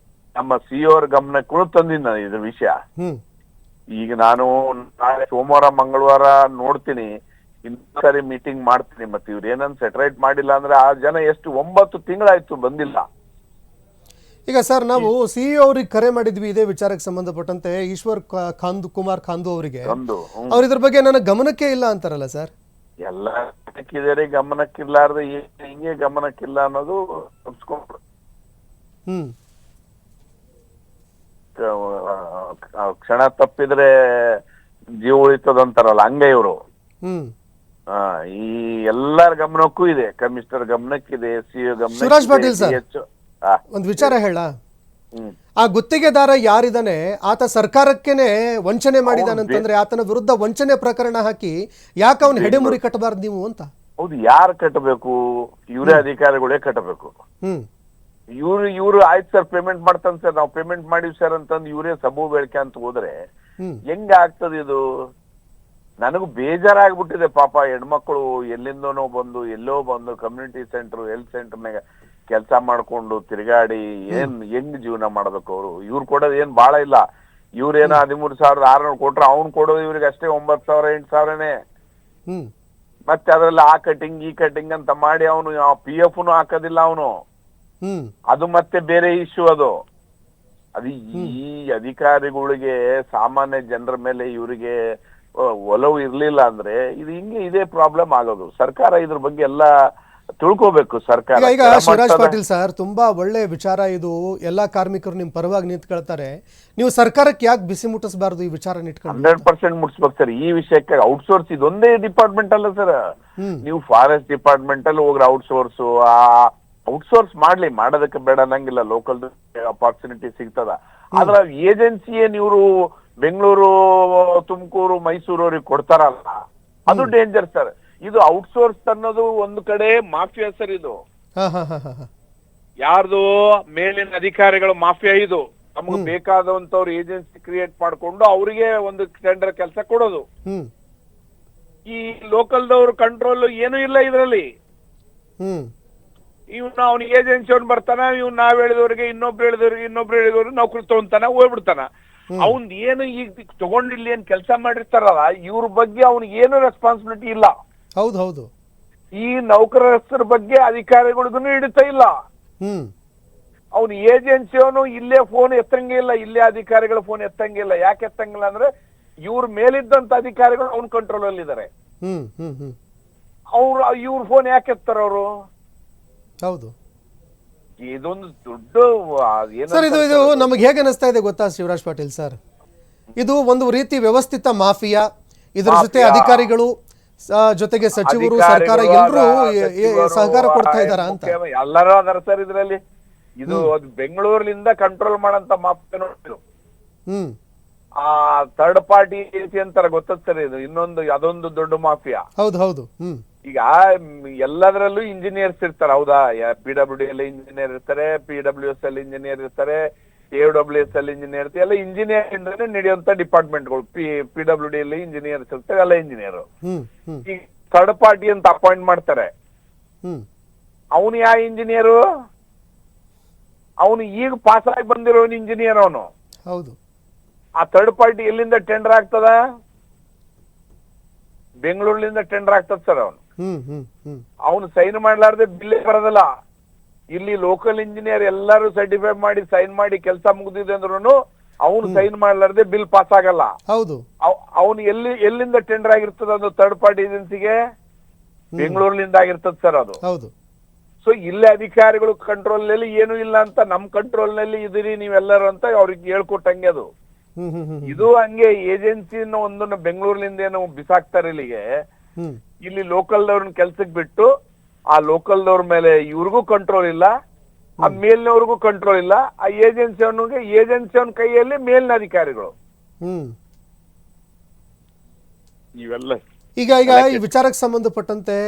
ನಮ್ಮ CO ಅವ್ರ ಗಮನಕ್ಕೂ ತಂದಿನಿ ನಾನು ಇದ್ರ ವಿಷಯ. ಈಗ ನಾನು ನಾಳೆ ಸೋಮವಾರ ಮಂಗಳವಾರ ನೋಡ್ತೀನಿ, ಇನ್ನೊಂದ್ಸರಿ ಮೀಟಿಂಗ್ ಮಾಡ್ತೀನಿ. ಮತ್ತೆ ಇವ್ರು ಏನನ್ನ ಸೆಟರೇಟ್ ಮಾಡಿಲ್ಲ ಅಂದ್ರೆ ಆ ಜನ ಎಷ್ಟು 9 ತಿಂಗಳಾಯ್ತು ಬಂದಿಲ್ಲ. ಈಗ ಸರ್ ನಾವು CEO ಅವ್ರಿಗೆ ಕರೆ ಮಾಡಿದ್ವಿ ಇದೇ ವಿಚಾರಕ್ಕೆ ಸಂಬಂಧಪಟ್ಟಂತೆ, ಕುಮಾರ್ ಖಾಂದು ಅವರಿಗೆ. ಅವ್ರ ಇದ್ರ ಬಗ್ಗೆ ನನ್ನ ಗಮನಕ್ಕೆ ಇಲ್ಲ ಅಂತಾರಲ್ಲ ಸರ್? ಎಲ್ಲ ಗಮನಕ್ಕಿದೆ, ಗಮನಕ್ಕಿರ್ಲಾರ್ದೆ ಹಿಂಗೆ ಗಮನಕ್ಕಿಲ್ಲ ಅನ್ನೋದು ತಪ್ಪಿಸ್ಕೊಂಡ್ರು. ಕ್ಷಣ ತಪ್ಪಿದ್ರೆ ಜೀವ ಉಳಿತದಂತಾರಲ್ಲ, ಹಂಗ ಇವರು. ಈ ಎಲ್ಲರ ಗಮನಕ್ಕೂ ಇದೆ, ಕಮಿಷನರ್ ಗಮನಕ್ಕಿದೆ, CO ಗಮನ. ಶಿವರಾಜ್ ಪಾಟೀಲ್ ಸರ್, ಒಂದು ವಿಚಾರ ಹೇಳ. ಆ ಗುತ್ತಿಗೆದಾರ ಯಾರಿದ್ದಾನೆ ಆತ ಸರ್ಕಾರಕ್ಕೇನೆ ವಂಚನೆ ಮಾಡಿದಾನಂತಂದ್ರೆ ಆತನ ವಿರುದ್ಧ ವಂಚನೆ ಪ್ರಕರಣ ಹಾಕಿ ಯಾಕೆ ಅವನ ಹೆಡೆಮುರಿ ಕಟ್ಟಬಾರ್ದು ನೀವು ಅಂತ? ಹೌದು, ಯಾರು ಕಟ್ಟಬೇಕು? ಇವರೇ ಅಧಿಕಾರಿಗಳೇ ಕಟ್ಟಬೇಕು. ಇವ್ರು ಆಯ್ತು ಸರ್ ಪೇಮೆಂಟ್ ಮಾಡ್ತಾನೆ ಸರ್, ನಾವು ಪೇಮೆಂಟ್ ಮಾಡಿವಿ ಸರ್ ಅಂತಂದು ಇವರೇ ಸಬೂ ಬೇಡಿಕೆ ಅಂತ ಹೋದ್ರೆ ಹೆಂಗ ಆಗ್ತದೆ ಇದು? ನನಗೂ ಬೇಜಾರಾಗ್ಬಿಟ್ಟಿದೆ. ಪಾಪ ಹೆಣ್ಮಕ್ಳು ಎಲ್ಲಿಂದನೋ ಬಂದು ಎಲ್ಲೋ ಬಂದು ಕಮ್ಯುನಿಟಿ ಸೆಂಟರ್, ಹೆಲ್ತ್ ಸೆಂಟರ್ನಾಗ ಕೆಲಸ ಮಾಡ್ಕೊಂಡು ತಿರುಗಾಡಿ ಹೆಂಗ್ ಜೀವನ ಮಾಡ್ಬೇಕು ಅವರು? ಇವ್ರು ಕೊಡೋದು ಏನ್ ಬಾಳ ಇಲ್ಲ. ಇವ್ರೇನೋ 13,600 ಕೊಟ್ರೆ ಅವ್ನು ಕೊಡೋದು ಇವ್ರಿಗೆ ಅಷ್ಟೇ 9,000 8,000ನೇ. ಮತ್ತೆ ಅದ್ರಲ್ಲಿ ಆ ಕಟಿಂಗ್ ಈ ಕಟಿಂಗ್ ಅಂತ ಮಾಡಿ ಅವನು PF ಹಾಕೋದಿಲ್ಲ ಅವನು. ಹ್ಮ್ ಅದು ಮತ್ತೆ ಬೇರೆ ಇಶ್ಯೂ ಅದು. ಅದು ಈ ಅಧಿಕಾರಿಗಳಿಗೆ ಸಾಮಾನ್ಯ ಜನರ ಮೇಲೆ ಇವರಿಗೆ ಒಲವು ಇರ್ಲಿಲ್ಲ ಅಂದ್ರೆ ಇದು ಹಿಂಗೆ ಇದೇ ಪ್ರಾಬ್ಲಮ್ ಆಗೋದು. ಸರ್ಕಾರ ಇದ್ರ ಬಗ್ಗೆ ಎಲ್ಲ ತಿಳ್ಕೋಬೇಕು. ಸರ್ಕಾರ ಈಗ ಶಿವರಾಜ್ ಪಾಟೀಲ್ ಸರ್, ತುಂಬಾ ಒಳ್ಳೆ ವಿಚಾರ ಇದು. ಎಲ್ಲಾ ಕಾರ್ಮಿಕರು ನಿಮ್ ಪರವಾಗಿ ನಿಂತ್ಕೊಳ್ತಾರೆ. ನೀವು ಸರ್ಕಾರಕ್ಕೆ ಯಾಕೆ ಬಿಸಿ ಮುಟ್ಟಿಸಬಾರ್ದು ಈ ವಿಚಾರ ಇಟ್ಕೊಂಡು? 100% ಮುಟ್ಸ್ಬೇಕು ಸರ್. ಈ ವಿಷಯಕ್ಕೆ ಔಟ್ಸೋರ್ಸ್ ಇದೊಂದೇ ಡಿಪಾರ್ಟ್ಮೆಂಟ್ ಅಲ್ಲ ಸರ್. ನೀವು ಫಾರೆಸ್ಟ್ ಡಿಪಾರ್ಟ್ಮೆಂಟ್ ಅಲ್ಲಿ ಹೋಗ್ರೆ ಔಟ್ಸೋರ್ಸ್ ಮಾಡ್ಲಿ, ಮಾಡೋದಕ್ಕೆ ಬೇಡ ಅನ್ನಂಗಿಲ್ಲ. ಲೋಕಲ್ ಅಪಾರ್ಚುನಿಟಿ ಸಿಗ್ತದ. ಆದ್ರ ಏಜೆನ್ಸಿಯೇ ನೀವು ಬೆಂಗಳೂರು, ತುಮಕೂರು, ಮೈಸೂರು ಅವ್ರಿಗೆ ಕೊಡ್ತಾರಲ್ಲ, ಅದು ಡೇಂಜರ್ ಸರ್. ಇದು ಔಟ್ಸೋರ್ಸ್ ಅನ್ನೋದು ಒಂದು ಕಡೆ ಮಾಫಿಯಾ ಸರ್. ಇದು ಯಾರ್ದು ಮೇಲಿನ ಅಧಿಕಾರಿಗಳ ಮಾಫಿಯಾ. ಇದು ನಮ್ಗೆ ಬೇಕಾದಂತವ್ರು ಏಜೆನ್ಸಿ ಕ್ರಿಯೇಟ್ ಮಾಡ್ಕೊಂಡು ಅವರಿಗೆ ಒಂದು ಟೆಂಡರ್ ಕೆಲಸ ಕೊಡೋದು. ಈ ಲೋಕಲ್ದವ್ರ ಕಂಟ್ರೋಲ್ ಏನು ಇಲ್ಲ ಇದರಲ್ಲಿ. ಇವ್ನು ಅವ್ನಿಗೆ ಏಜೆನ್ಸಿ ಅವ್ನು ಬರ್ತಾನ, ಇವ್ನು ನಾವ್ ಹೇಳಿದವ್ರಿಗೆ ಇನ್ನೊಬ್ರು ಹೇಳಿದವ್ರಿಗೆ ನೌಕರಿ ತಗೊಂತಾನ, ಹೋಗ್ಬಿಡ್ತಾನ. ಅವ್ನ್ ಏನು ಈಗ ತಗೊಂಡಿಲ್ಲಿ ಏನ್ ಕೆಲಸ ಮಾಡಿರ್ತಾರಲ್ಲ, ಇವ್ರ ಬಗ್ಗೆ ಅವ್ನಿಗೆ ಏನು ರೆಸ್ಪಾನ್ಸಿಬಿಲಿಟಿ ಇಲ್ಲ. ಹೌದು. ಈ ನೌಕರಸ್ಥರ ಬಗ್ಗೆ ಅಧಿಕಾರಿಗಳಿಗೂ ಹಿಡಿತಾ ಇಲ್ಲ. ಅವ್ನು ಏಜೆನ್ಸಿ ಅವನು ಇಲ್ಲೇ ಫೋನ್ ಎತ್ತಂಗೆ ಇಲ್ಲ, ಇಲ್ಲೇ ಅಧಿಕಾರಿಗಳ ಫೋನ್ ಎತ್ತಂಗೆ ಇಲ್ಲ. ಯಾಕೆ ಎತ್ತಂಗಿಲ್ಲ ಅಂದ್ರೆ ಇವ್ರ ಮೇಲಿದ್ದಂತ ಅಧಿಕಾರಿಗಳು ಅವ್ನ ಕಂಟ್ರೋಲ್ ಅಲ್ಲಿ ಇದಾರೆ. ಇವ್ರ ಫೋನ್ ಯಾಕೆ ಎತ್ತಾರ ಅವರು? ಹೌದು. ಇದೊಂದು ದೊಡ್ಡ ಸರ್, ಇದು ನಮಗೆ ಹೇಗೆ ಅನಿಸ್ತಾ ಇದೆ ಗೊತ್ತಾ ಶಿವರಾಜ್ ಪಾಟೀಲ್ ಸರ್? ಇದು ಒಂದು ರೀತಿ ವ್ಯವಸ್ಥಿತ ಮಾಫಿಯಾ. ಇದರ ಜೊತೆ ಅಧಿಕಾರಿಗಳು ಜೊತೆಗೆ ಸಚಿವರು, ಸರ್ಕಾರ ಎಲ್ಲರೂ ಸಹಕಾರ ಕೊಡ್ತಾ ಇದಾರ ಅಂತ. ಎಲ್ಲರೂ ಅದಾರ ಸರ್ ಇದ್ರಲ್ಲಿ. ಇದು ಬೆಂಗಳೂರಿನಿಂದ ಕಂಟ್ರೋಲ್ ಮಾಡಂತ ಮಾಫಿಯಾ ನೋಡಿದ್ರು. ಆ ಥರ್ಡ್ ಪಾರ್ಟಿ ಅಂತಾರ ಗೊತ್ತದ ಸರ್. ಇದು ಅದೊಂದು ದೊಡ್ಡ ಮಾಫಿಯಾ. ಹೌದು. ಈಗ ಎಲ್ಲದರಲ್ಲೂ ಇಂಜಿನಿಯರ್ಸ್ ಇರ್ತಾರೆ, ಹೌದಾ? PWD ಅಲ್ಲಿ ಇಂಜಿನಿಯರ್ ಇರ್ತಾರೆ, PWS ಅಲ್ಲಿ ಇಂಜಿನಿಯರ್ ಇರ್ತಾರೆ, AWS ಅಲ್ಲಿ ಇಂಜಿನಿಯರ್ ಇರ್ತಾರೆ. ಎಲ್ಲ ಇಂಜಿನಿಯರ್ ಇಂದಾನೆ ನಡೆಯುವಂತ ಡಿಪಾರ್ಟ್ಮೆಂಟ್ಗಳು. PWD ಅಲ್ಲಿ ಇಂಜಿನಿಯರ್ಸ್ ಇರ್ತಾರೆ, ಎಲ್ಲ ಇಂಜಿನಿಯರ್. ಈಗ ಥರ್ಡ್ ಪಾರ್ಟಿ ಅಂತ ಅಪಾಯಿಂಟ್ ಮಾಡ್ತಾರೆ. ಅವನು ಯಾವ ಇಂಜಿನಿಯರು? ಅವನು ಈಗ ಪಾಸ್ ಆಗಿ ಬಂದಿರೋನು ಇಂಜಿನಿಯರ್. ಅವನು ಹೌದು. ಆ ಥರ್ಡ್ ಪಾರ್ಟಿ ಎಲ್ಲಿಂದ ಟೆಂಡರ್ ಆಗ್ತದ? ಬೆಂಗಳೂರಿನಿಂದ ಟೆಂಡರ್ ಆಗ್ತದ ಸರ್. ಅವನು ಸೈನ್ ಮಾಡ್ಲಾರ್ದೆ ಬಿಲ್ಲೇ ಬರೋದಿಲ್ಲ. ಇಲ್ಲಿ ಲೋಕಲ್ ಇಂಜಿನಿಯರ್ ಎಲ್ಲರೂ ಸರ್ಟಿಫೈ ಮಾಡಿ ಸೈನ್ ಮಾಡಿ ಕೆಲಸ ಮುಗಿದಿದೆ ಅಂದ್ರೂ ಅವನು ಸೈನ್ ಮಾಡ್ಲಾರ್ದೆ ಬಿಲ್ ಪಾಸ್ ಆಗಲ್ಲ. ಹೌದು. ಅವನು ಎಲ್ಲಿಂದ ಟೆಂಡರ್ ಆಗಿರ್ತದ? ಅದು ಥರ್ಡ್ ಪಾರ್ಟಿ ಏಜೆನ್ಸಿಗೆ ಬೆಂಗಳೂರಿನಿಂದ ಆಗಿರ್ತದ ಸರ್ ಅದು. ಹೌದು. ಸೊ ಇಲ್ಲೇ ಅಧಿಕಾರಿಗಳು ಕಂಟ್ರೋಲ್ ನಲ್ಲಿ ಏನು ಇಲ್ಲ ಅಂತ, ನಮ್ ಕಂಟ್ರೋಲ್ ನಲ್ಲಿ ಇದೀರಿ ನೀವೆಲ್ಲರೂ ಅಂತ ಅವ್ರಿಗೆ ಹೇಳ್ಕೊಟ್ಟಂಗೆ ಅದು. ಇದು ಹಂಗೆ ಏಜೆನ್ಸಿನ ಒಂದನ್ನ ಬೆಂಗಳೂರಿನಿಂದ ಏನು ಬಿಸಾಕ್ತಾರೆ ಇಲ್ಲಿಗೆ. ಇಲ್ಲಿ ಲೋಕಲ್ದವ್ರನ್ನ ಕೆಲ್ಸಕ್ಕೆ ಬಿಟ್ಟು ಆ ಲೋಕಲ್ದವ್ರ ಮೇಲೆ ಇವ್ರಿಗೂ ಕಂಟ್ರೋಲ್ ಇಲ್ಲ, ಆ ಮೇಲಿನವ್ರಿಗೂ ಕಂಟ್ರೋಲ್ ಇಲ್ಲ. ಆ ಏಜೆನ್ಸಿ ಅವನ ಕೈಯಲ್ಲಿ ಮೇಲಿನ ಅಧಿಕಾರಿಗಳು. ಇವೆಲ್ಲ ಈಗ ಈ ವಿಚಾರಕ್ಕೆ ಸಂಬಂಧಪಟ್ಟಂತೆ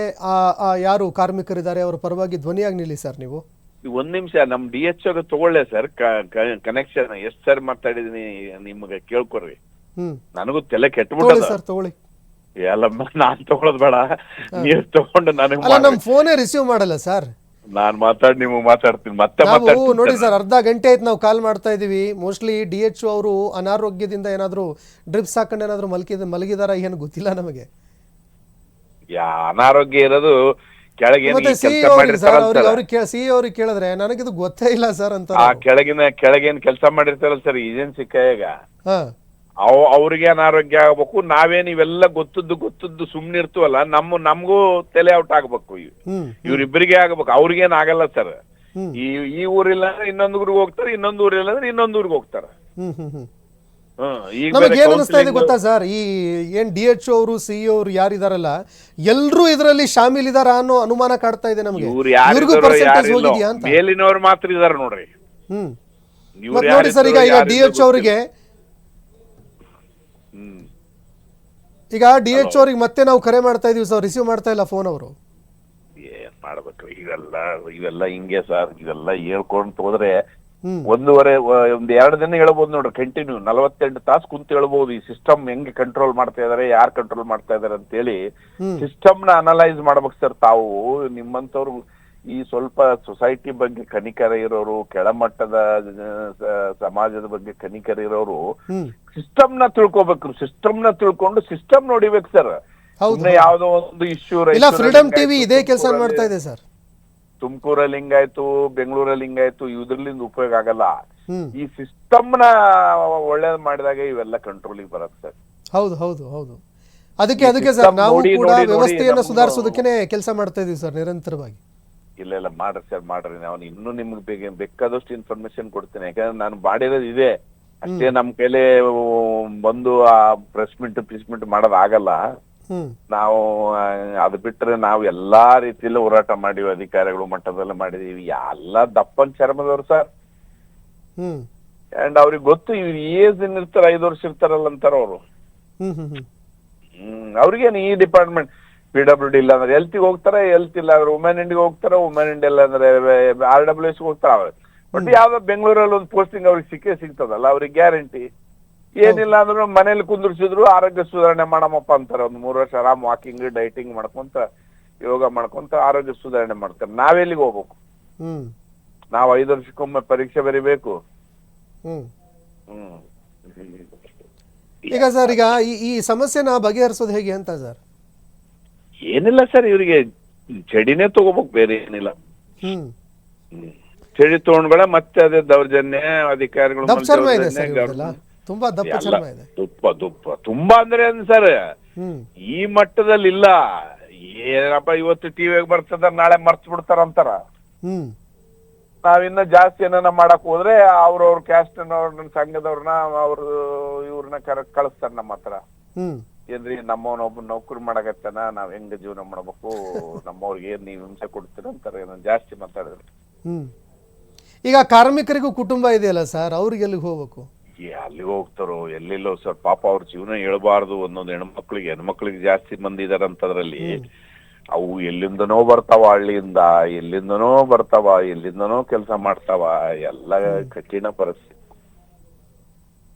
ಯಾರು ಕಾರ್ಮಿಕರಿದ್ದಾರೆ ಅವರ ಪರವಾಗಿ ಧ್ವನಿಯಾಗಿ ನಿಲ್ಲಿ ಸರ್ ನೀವು. ಒಂದ್ ನಿಮಿಷ ನಮ್ DHO ತಗೊಳ್ಳೆ ಸರ್ ಕನೆಕ್ಷನ್. ಎಷ್ಟ್ ಸರ್ ಮಾತಾಡಿದೀನಿ ನಿಮ್ಗೆ ಕೇಳ್ಕೊಡ್ರಿ. ನನಗೂ ತಲೆ ಕೆಟ್ಟಬಿಟ್ಟ ಸರ್. ತಗೊಳ್ಳಿ. ಎಲ್ಲ ನಾನ್ ತಗೊಳೋದ್ ಬೇಡ, ನೀವ್ ತಗೊಂಡು ನನಗೆ. ನಮ್ ಫೋನೇ ರಿಸೀವ್ ಮಾಡಲ್ಲ ಸರ್. ನಾನ್ ನಿಮ್ಗೆ ಮಾತಾಡ್ತೀನಿ ಮತ್ತೆ. ನೋಡಿ ಸರ್, ಅರ್ಧ ಗಂಟೆ ಆಯ್ತು ನಾವು ಕಾಲ್ ಮಾಡ್ತಾ ಇದೀವಿ. ಮೋಸ್ಟ್ಲಿ DHO ಅವರು ಅನಾರೋಗ್ಯದಿಂದ ಏನಾದ್ರು ಡ್ರಿಪ್ಸ್ ಹಾಕೊಂಡು ಏನಾದ್ರು ಮಲಗಿದಾರ ಏನು ಗೊತ್ತಿಲ್ಲ ನಮಗೆ. ಅನಾರೋಗ್ಯ ಇರೋದು ಕೆಳಗೆ ಅವ್ರಿಗೆ ಕೇಳಿದ್ರೆ ನನಗಿದು ಗೊತ್ತೇ ಇಲ್ಲ ಸರ್ ಅಂತ. ಕೆಳಗೇನ್ ಕೆಲಸ ಮಾಡಿರ್ತಾರಲ್ಲ ಸರ್ ಏಜೆನ್ಸಿ ಕೈಯಾಗ, ಅವ್ರಿಗೆ ಅನಾರೋಗ್ಯ ಆಗ್ಬೇಕು. ನಾವೇನ್ ಇವೆಲ್ಲ ಗೊತ್ತದ್ದು ಸುಮ್ನೆ ಇರ್ತವಲ್ಲ, ನಮ್ಗೂ ತಲೆ ಔಟ್ ಆಗ್ಬೇಕು. ಇವ್ರಿಬ್ಬರಿಗೆ ಆಗ್ಬೇಕು, ಅವ್ರಿಗೇನ್ ಆಗಲ್ಲ ಸರ್. ಈ ಊರಿಲ್ಲ ಅಂದ್ರೆ ಇನ್ನೊಂದು ಊರಿಗೆ ಹೋಗ್ತಾರೆ, ಇನ್ನೊಂದು ಊರಿಲ್ಲ ಅಂದ್ರೆ ಇನ್ನೊಂದು ಊರಿಗೆ ಹೋಗ್ತಾರೆ. ನಮಗೆ ಏನ್ ಅನಿಸ್ತಾ ಇದೆ ಗೊತ್ತಾ ಸರ್, ಈ ಏನ್ DHO ಅವರು CEO ಅವರು ಯಾರಿದಾರಲ್ಲ ಎಲ್ರೂ ಇದರಲ್ಲಿ ಶಾಮೀಲ್ ಇದಾರ ಅನ್ನೋ ಅನುಮಾನ ಕಾಡ್ತಾ ಇದೆ ನಮಗೆ. ಮೇಲಿನವ್ರು ಮಾತ್ರ ಇದಾರ ನೋಡ್ರಿ. ನೋಡಿ ಸರ್, ಈಗ DHO ಅವರಿಗೆ ಮತ್ತೆ ನಾವು ಕರೆ ಮಾಡ್ತಾ ಇದೀವಿ ಸರ್, ರಿಸೀವ್ ಮಾಡ್ತಾ ಇಲ್ಲ ಫೋನ್ ಅವರು. ಏನ್ ಮಾಡ್ಬೇಕು ಇವೆಲ್ಲ ಹಿಂಗೆ ಸರ್. ಇವೆಲ್ಲ ಹೇಳ್ಕೊಂತ ಹೋದ್ರೆ ಒಂದ್ 2 ದಿನ ಹೇಳ್ಬೋದು ನೋಡ್ರಿ. ಕಂಟಿನ್ಯೂ 48 ತಾಸು ಕುಂತ ಹೇಳ್ಬೋದು ಈ ಸಿಸ್ಟಮ್ ಹೆಂಗೆ ಕಂಟ್ರೋಲ್ ಮಾಡ್ತಾ ಇದಾರೆ, ಯಾರು ಕಂಟ್ರೋಲ್ ಮಾಡ್ತಾ ಇದಾರೆ ಅಂತ ಹೇಳಿ ಸಿಸ್ಟಮ್ ನ ಅನಲೈಸ್ ಮಾಡ್ಬೇಕು ಸರ್. ತಾವು ನಿಮ್ಮಂತವ್ರು ಈ ಸ್ವಲ್ಪ ಸೊಸೈಟಿ ಬಗ್ಗೆ ಕನಿಕರ ಇರೋರು, ಕೆಳಮಟ್ಟದ ಸಮಾಜದ ಬಗ್ಗೆ ಕನಿಕರ ಇರೋರು ಸಿಸ್ಟಮ್ ನ ತಿಳ್ಕೊಬೇಕು. ಸಿಸ್ಟಮ್ ನ ತಿಳ್ಕೊಂಡು ಸಿಸ್ಟಮ್ ನೋಡಿಬೇಕು ಸರ್. ಹೌದು, ಸುಮ್ನೆ ಯಾವ್ದೋ ಒಂದು ಇಶ್ಯೂ ಇಲ್ಲ ಫ್ರೀಡಮ್ ಟಿವಿ ಇದೇ ಕೆಲಸ ಮಾಡ್ತಾ ಇದೆ ಸರ್. ತುಮಕೂರಲ್ಲಿ ಹಿಂಗಾಯ್ತು, ಬೆಂಗಳೂರಲ್ಲಿ ಹಿಂಗಾಯ್ತು, ಇದ್ರಲ್ಲಿಂದ ಉಪಯೋಗ ಆಗಲ್ಲ. ಹ್ಮ್ ಈ ಸಿಸ್ಟಮ್ ನ ಒಳ್ಳೇದ್ ಮಾಡಿದಾಗ ಇವೆಲ್ಲ ಕಂಟ್ರೋಲಿಗೆ ಬರುತ್ತೆ ಸರ್. ಹೌದು ಹೌದು ಹೌದು ಅದಕ್ಕೆ ಸರ್ ನಾವು ಕೂಡ ವ್ಯವಸ್ಥೆಯನ್ನು ಸುಧಾರಿಸೋದಕ್ಕೆ ಕೆಲಸ ಮಾಡ್ತಾ ಇದೀವಿ ಸರ್ ನಿರಂತರವಾಗಿ. ಇಲ್ಲ ಮಾಡ್ರಿ ಸರ್, ಮಾಡ್ರಿ. ನಾವು ಇನ್ನೂ ನಿಮ್ಗೆ ಬೇಕಾದಷ್ಟು ಇನ್ಫಾರ್ಮೇಶನ್ ಕೊಡ್ತೀನಿ. ಯಾಕಂದ್ರೆ ನಾನು ಮಾಡಿರೋದು ಇದೆ ಅಷ್ಟೇ. ನಮ್ ಕೈಲೇ ಬಂದು ಆ ಪ್ರೆಸ್ ಮೀಟ್ ಮಾಡೋದ್ ಆಗಲ್ಲ. ನಾವು ಅದು ಬಿಟ್ರೆ ನಾವು ಎಲ್ಲಾ ರೀತಿಯಲ್ಲಿ ಹೋರಾಟ ಮಾಡಿವಿ, ಅಧಿಕಾರಿಗಳು ಮಟ್ಟದಲ್ಲಿ ಮಾಡಿದೀವಿ. ಎಲ್ಲ ದಪ್ಪನ್ ಚರ್ಮದವ್ರು ಸರ್. ಅಂಡ್ ಅವ್ರಿಗೆ ಗೊತ್ತು ಇವ್ರು ಏಜ್ ಇರ್ತಾರ, 5 ವರ್ಷ ಇರ್ತಾರಲ್ಲ ಅಂತಾರ ಅವ್ರು. ಅವ್ರಿಗೇನು ಈ ಡಿಪಾರ್ಟ್ಮೆಂಟ್ PWD ಇಲ್ಲ ಅಂದ್ರೆ ಹೆಲ್ತ್ ಹೋಗ್ತಾರೆ, ಹೆಲ್ತ್ ಇಲ್ಲ ಅಂದ್ರೆ ವುಮೆನ್ ಇಂಡಿಗೆ ಹೋಗ್ತಾರೆ, ವುಮೆನ್ ಇಂಡಿ ಇಲ್ಲ ಅಂದ್ರೆ RWS ಹೋಗ್ತಾರೆ. ಬಟ್ ಯಾವ್ದೋ ಬೆಂಗಳೂರಲ್ಲಿ ಒಂದು ಪೋಸ್ಟಿಂಗ್ ಅವ್ರಿಗೆ ಸಿಗ್ತದಲ್ಲ, ಅವ್ರಿಗೆ ಗ್ಯಾರಂಟಿ. ಏನಿಲ್ಲ ಅಂದ್ರೂ ಮನೇಲಿ ಕುಂದಿರ್ಸಿದ್ರು ಆರೋಗ್ಯ ಸುಧಾರಣೆ ಮಾಡಮಪ್ಪ ಅಂತಾರೆ. ಒಂದ್ 3 ವರ್ಷ ಆರಾಮ್ ವಾಕಿಂಗ್ ಡೈಟಿಂಗ್ ಮಾಡ್ಕೊಂತ ಯೋಗ ಮಾಡ್ಕೊಂತ ಆರೋಗ್ಯ ಸುಧಾರಣೆ ಮಾಡ್ತಾರೆ. ನಾವೆಲ್ಲಿಗೆ ಹೋಗ್ಬೇಕು? ನಾವು 5 ವರ್ಷಕ್ಕೊಮ್ಮೆ ಪರೀಕ್ಷೆ ಬರಿಬೇಕು. ಈಗ ಸರ್, ಈಗ ಈ ಸಮಸ್ಯೆನ ಬಗೆಹರಿಸೋದು ಹೇಗೆ ಅಂತ ಸರ್? ಏನಿಲ್ಲ ಸರ್, ಇವರಿಗೆ ಚಡಿನೇ ತಗೋಬೇಕು, ಬೇರೆ ಏನಿಲ್ಲ. ಚಡಿ ತಗೊಂಡ್ಬೇಡ, ಮತ್ತೆ ಅದೇ ದೌರ್ಜನ್ಯ ಅಧಿಕಾರಿಗಳು ತುಂಬಾ ದಪ್ಪ ಚರ್ಮ ಇದೆ. ತುಂಬಾ ಅಂದ್ರೆ ಏನ್ ಸರ್, ಈ ಮಟ್ಟದಲ್ಲಿ ಇಲ್ಲ. ಏನಪ್ಪ ಇವತ್ತು ಟಿವಿಯಾಗ ಬರ್ತದ, ನಾಳೆ ಮರ್ತ್ ಬಿಡ್ತಾರ ಅಂತಾರ. ನಾವಿನ್ನ ಜಾಸ್ತಿ ಏನಾನ ಮಾಡಕ್ ಹೋದ್ರೆ ಅವ್ರವ್ರ ಕ್ಯಾಸ್ಟ್ ಸಂಘದವ್ರನ್ನ ಅವ್ರು ಇವ್ರನ್ನ ಕಳಿಸ್ತಾರ ನಮ್ಮ ಹತ್ರ. ಏನ್ರಿ ನಮ್ಮವನೊಬ್ಬ ನೌಕರಿ ಮಾಡಕತ್ತಾನ, ನಾವ್ ಹೆಂಗ ಜೀವನ ಮಾಡ್ಬೇಕು, ನಮ್ಮವ್ರಿಗೆ ಏನ್ ನೀವ್ ಹಿಂಸೆ ಕೊಡ್ತೀರ ಅಂತಾರೆ. ಜಾಸ್ತಿ ಮಾತಾಡಿದ್ರು. ಈಗ ಕಾರ್ಮಿಕರಿಗೂ ಕುಟುಂಬ ಇದೆಯಲ್ಲ ಸರ್, ಅವ್ರಿಗೆ ಎಲ್ಲಿಗೆ ಹೋಗ್ಬೇಕು? ಅಲ್ಲಿಗೆ ಹೋಗ್ತಾರೋ ಎಲ್ಲಿಲ್ಲೋ ಸರ್. ಪಾಪ ಅವ್ರ ಜೀವನ ಹೇಳ್ಬಾರ್ದು. ಒಂದೊಂದು ಹೆಣ್ಮಕ್ಳಿಗೆ ಜಾಸ್ತಿ ಮಂದಿ ಇದಾರಂತದ್ರಲ್ಲಿ. ಅವು ಎಲ್ಲಿಂದನೋ ಬರ್ತಾವ, ಹಳ್ಳಿಯಿಂದ ಎಲ್ಲಿಂದನೋ ಕೆಲಸ ಮಾಡ್ತಾವ. ಎಲ್ಲ ಕಠಿಣ ಪರಿಸ್ಥಿತಿ.